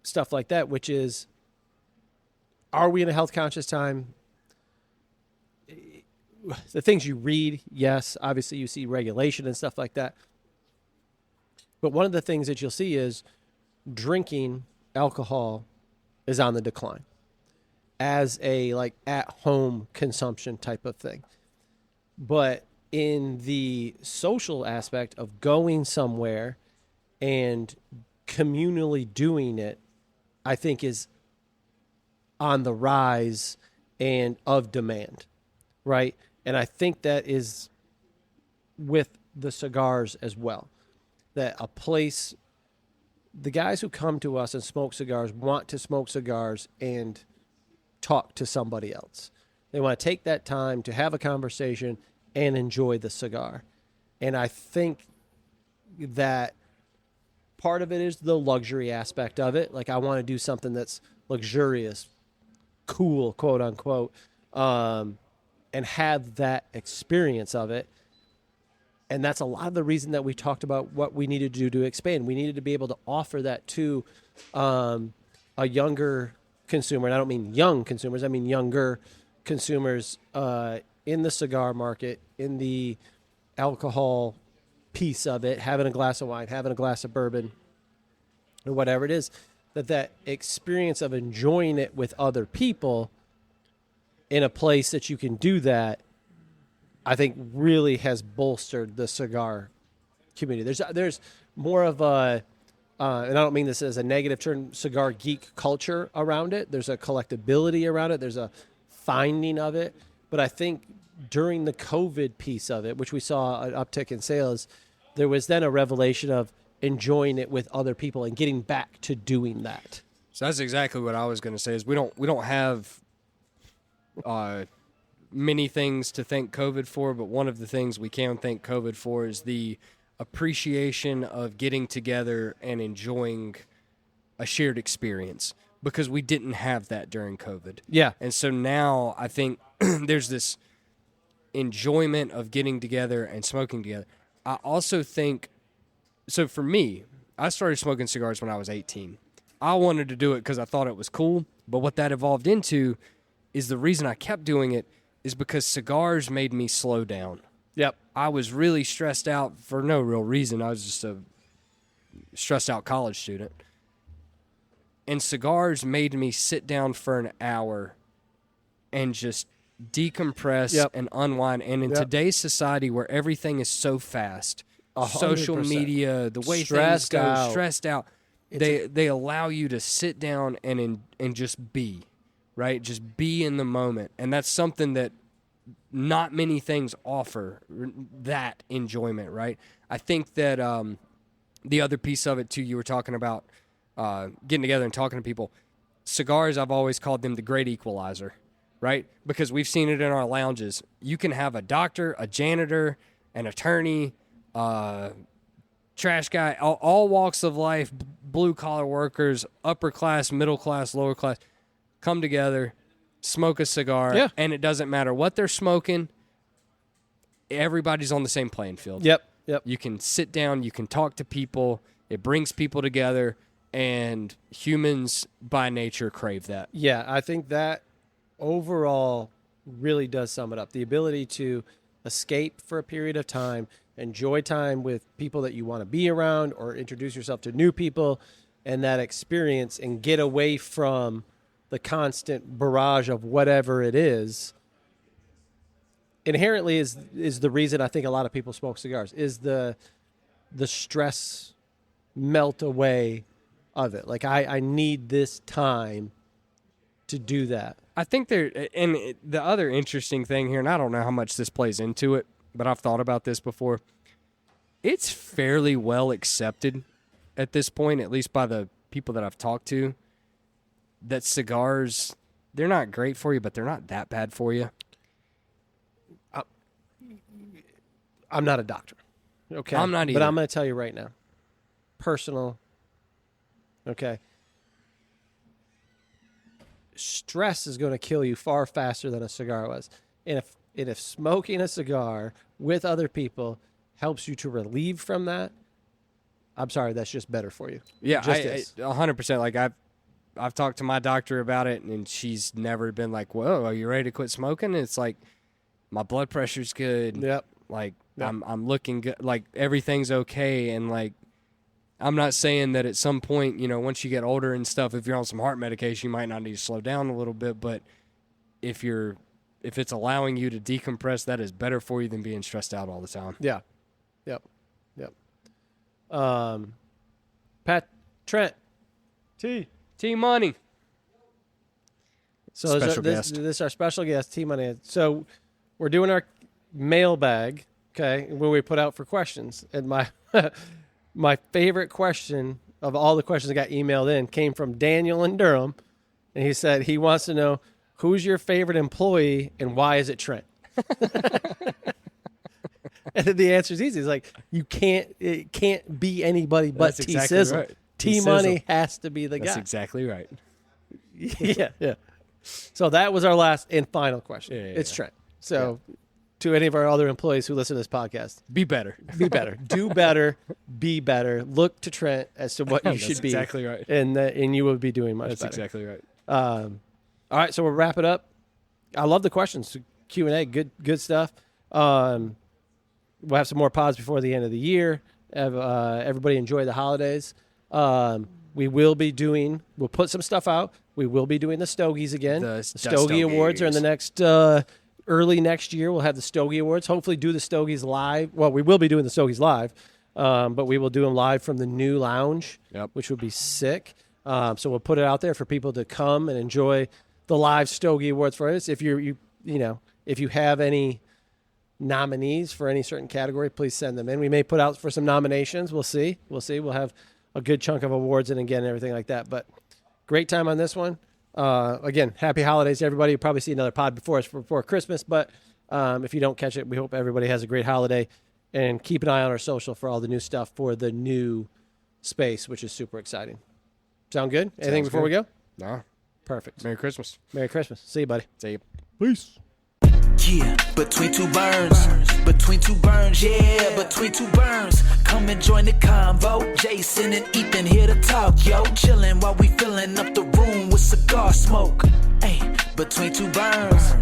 stuff like that, which is, are we in a health conscious time? The things you read, yes, obviously you see regulation and stuff like that. But one of the things that you'll see is drinking alcohol is on the decline as a at-home consumption type of thing. But in the social aspect of going somewhere and communally doing it, I think is on the rise and of demand, right? And I think that is with the cigars as well. That a place, the guys who come to us and smoke cigars want to smoke cigars and talk to somebody else. They want to take that time to have a conversation and enjoy the cigar. And I think that part of it is the luxury aspect of it. Like, I want to do something that's luxurious, cool, quote unquote, and have that experience of it. And that's a lot of the reason that we talked about what we needed to do to expand. We needed to be able to offer that to a younger consumer. And I don't mean young consumers. I mean younger consumers in the cigar market, in the alcohol piece of it, having a glass of wine, having a glass of bourbon, or whatever it is, that experience of enjoying it with other people in a place that you can do that, I think really has bolstered the cigar community. There's more of a, and I don't mean this as a negative term, cigar geek culture around it. There's a collectability around it. There's a finding of it. But I think during the COVID piece of it, which we saw an uptick in sales, there was then a revelation of enjoying it with other people and getting back to doing that. So that's exactly what I was going to say. Is we don't have many things to thank COVID for, but one of the things we can thank COVID for is the appreciation of getting together and enjoying a shared experience, because we didn't have that during COVID. Yeah. And so now I think there's this enjoyment of getting together and smoking together. I also think, so for me, I started smoking cigars when I was 18. I wanted to do it because I thought it was cool, but what that evolved into is the reason I kept doing it is because cigars made me slow down. Yep. I was really stressed out for no real reason. I was just a stressed out college student. And cigars made me sit down for an hour and just decompress and unwind. And in today's society where everything is so fast, 100%. Social media, the way Stressed things go, out. stressed out, they allow you to sit down and just be. Right? Just be in the moment. And that's something that not many things offer that enjoyment, right? I think that the other piece of it, too, you were talking about getting together and talking to people. cigars, I've always called them the great equalizer, right? Because we've seen it in our lounges. You can have a doctor, a janitor, an attorney, trash guy, all walks of life, blue-collar workers, upper class, middle class, lower class, come together, smoke a cigar, and it doesn't matter what they're smoking. Everybody's on the same playing field. Yep. You can sit down, you can talk to people. It brings people together, and humans by nature crave that. Yeah, I think that overall really does sum it up. The ability to escape for a period of time, enjoy time with people that you want to be around, or introduce yourself to new people, and that experience, and get away from the constant barrage of whatever it is, inherently is the reason I think a lot of people smoke cigars, is the stress melt away of it. Like, I need this time to do that. I think the other interesting thing here, and I don't know how much this plays into it, but I've thought about this before. It's fairly well accepted at this point, at least by the people that I've talked to, that cigars, they're not great for you, but they're not that bad for you. I'm not a doctor. Okay. I'm not either. But I'm going to tell you right now. Personal. Okay. Stress is going to kill you far faster than a cigar was. And if smoking a cigar with other people helps you to relieve from that, I'm sorry, that's just better for you. Yeah, Just 100%. Like, I've talked to my doctor about it, and she's never been like, "Whoa, are you ready to quit smoking?" It's like, my blood pressure's good. Yep. Like, Yep. I'm looking good. Like, everything's okay. And, like, I'm not saying that at some point, once you get older and stuff, if you're on some heart medication, you might not need to slow down a little bit. But if it's allowing you to decompress, that is better for you than being stressed out all the time. Yeah. Yep. Pat Trent. T Money. So Special this guest. is our special guest, T Money. So we're doing our mailbag, okay, where we put out for questions. And my favorite question of all the questions that got emailed in came from Daniel in Durham. And he said he wants to know, who's your favorite employee and why is it Trent? And the answer is easy. It's like, it can't be anybody but That's T exactly Sizzle. right. T Money has to be the That's guy. exactly right. Yeah. So that was our last and final question. Yeah, it's Trent. So to any of our other employees who listen to this podcast, Be better. be better, do better, be better. Look to Trent as to what you That's should be. exactly right. And you will be doing much That's better. exactly right. All right, so we'll wrap it up. I love the questions. Q&A, good stuff. We'll have some more pods before the end of the year. Everybody enjoy the holidays. We'll put some stuff out. We will be doing the Stogies again. The Stogie Awards are in the next early next year. We'll have the Stogie Awards. Hopefully do the Stogies live. Well, we will be doing the Stogies live, but we will do them live from the new lounge, which would be sick. So we'll put it out there for people to come and enjoy the live Stogie Awards for us. If if you have any nominees for any certain category, please send them in. We may put out for some nominations. We'll see. We'll have a good chunk of awards and again, everything like that. But great time on this one. Again, happy holidays to everybody. You'll probably see another pod before Christmas, but if you don't catch it, we hope everybody has a great holiday, and keep an eye on our social for all the new stuff for the new space, which is super exciting. Sound good? Anything before we go? No. Perfect. Merry Christmas. Merry Christmas. See you, buddy. See you. Peace. Yeah, between two burns, yeah, between two burns. Come and join the convo. Jason and Ethan here to talk, yo. Chillin' while we filling up the room with cigar smoke. Hey, between two burns,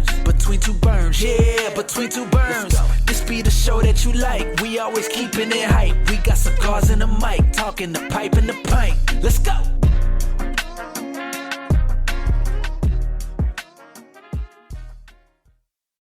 yeah, between two burns. This be the show that you like. We always keeping it hype. We got cigars and a mic, talking the pipe and the pint. Let's go.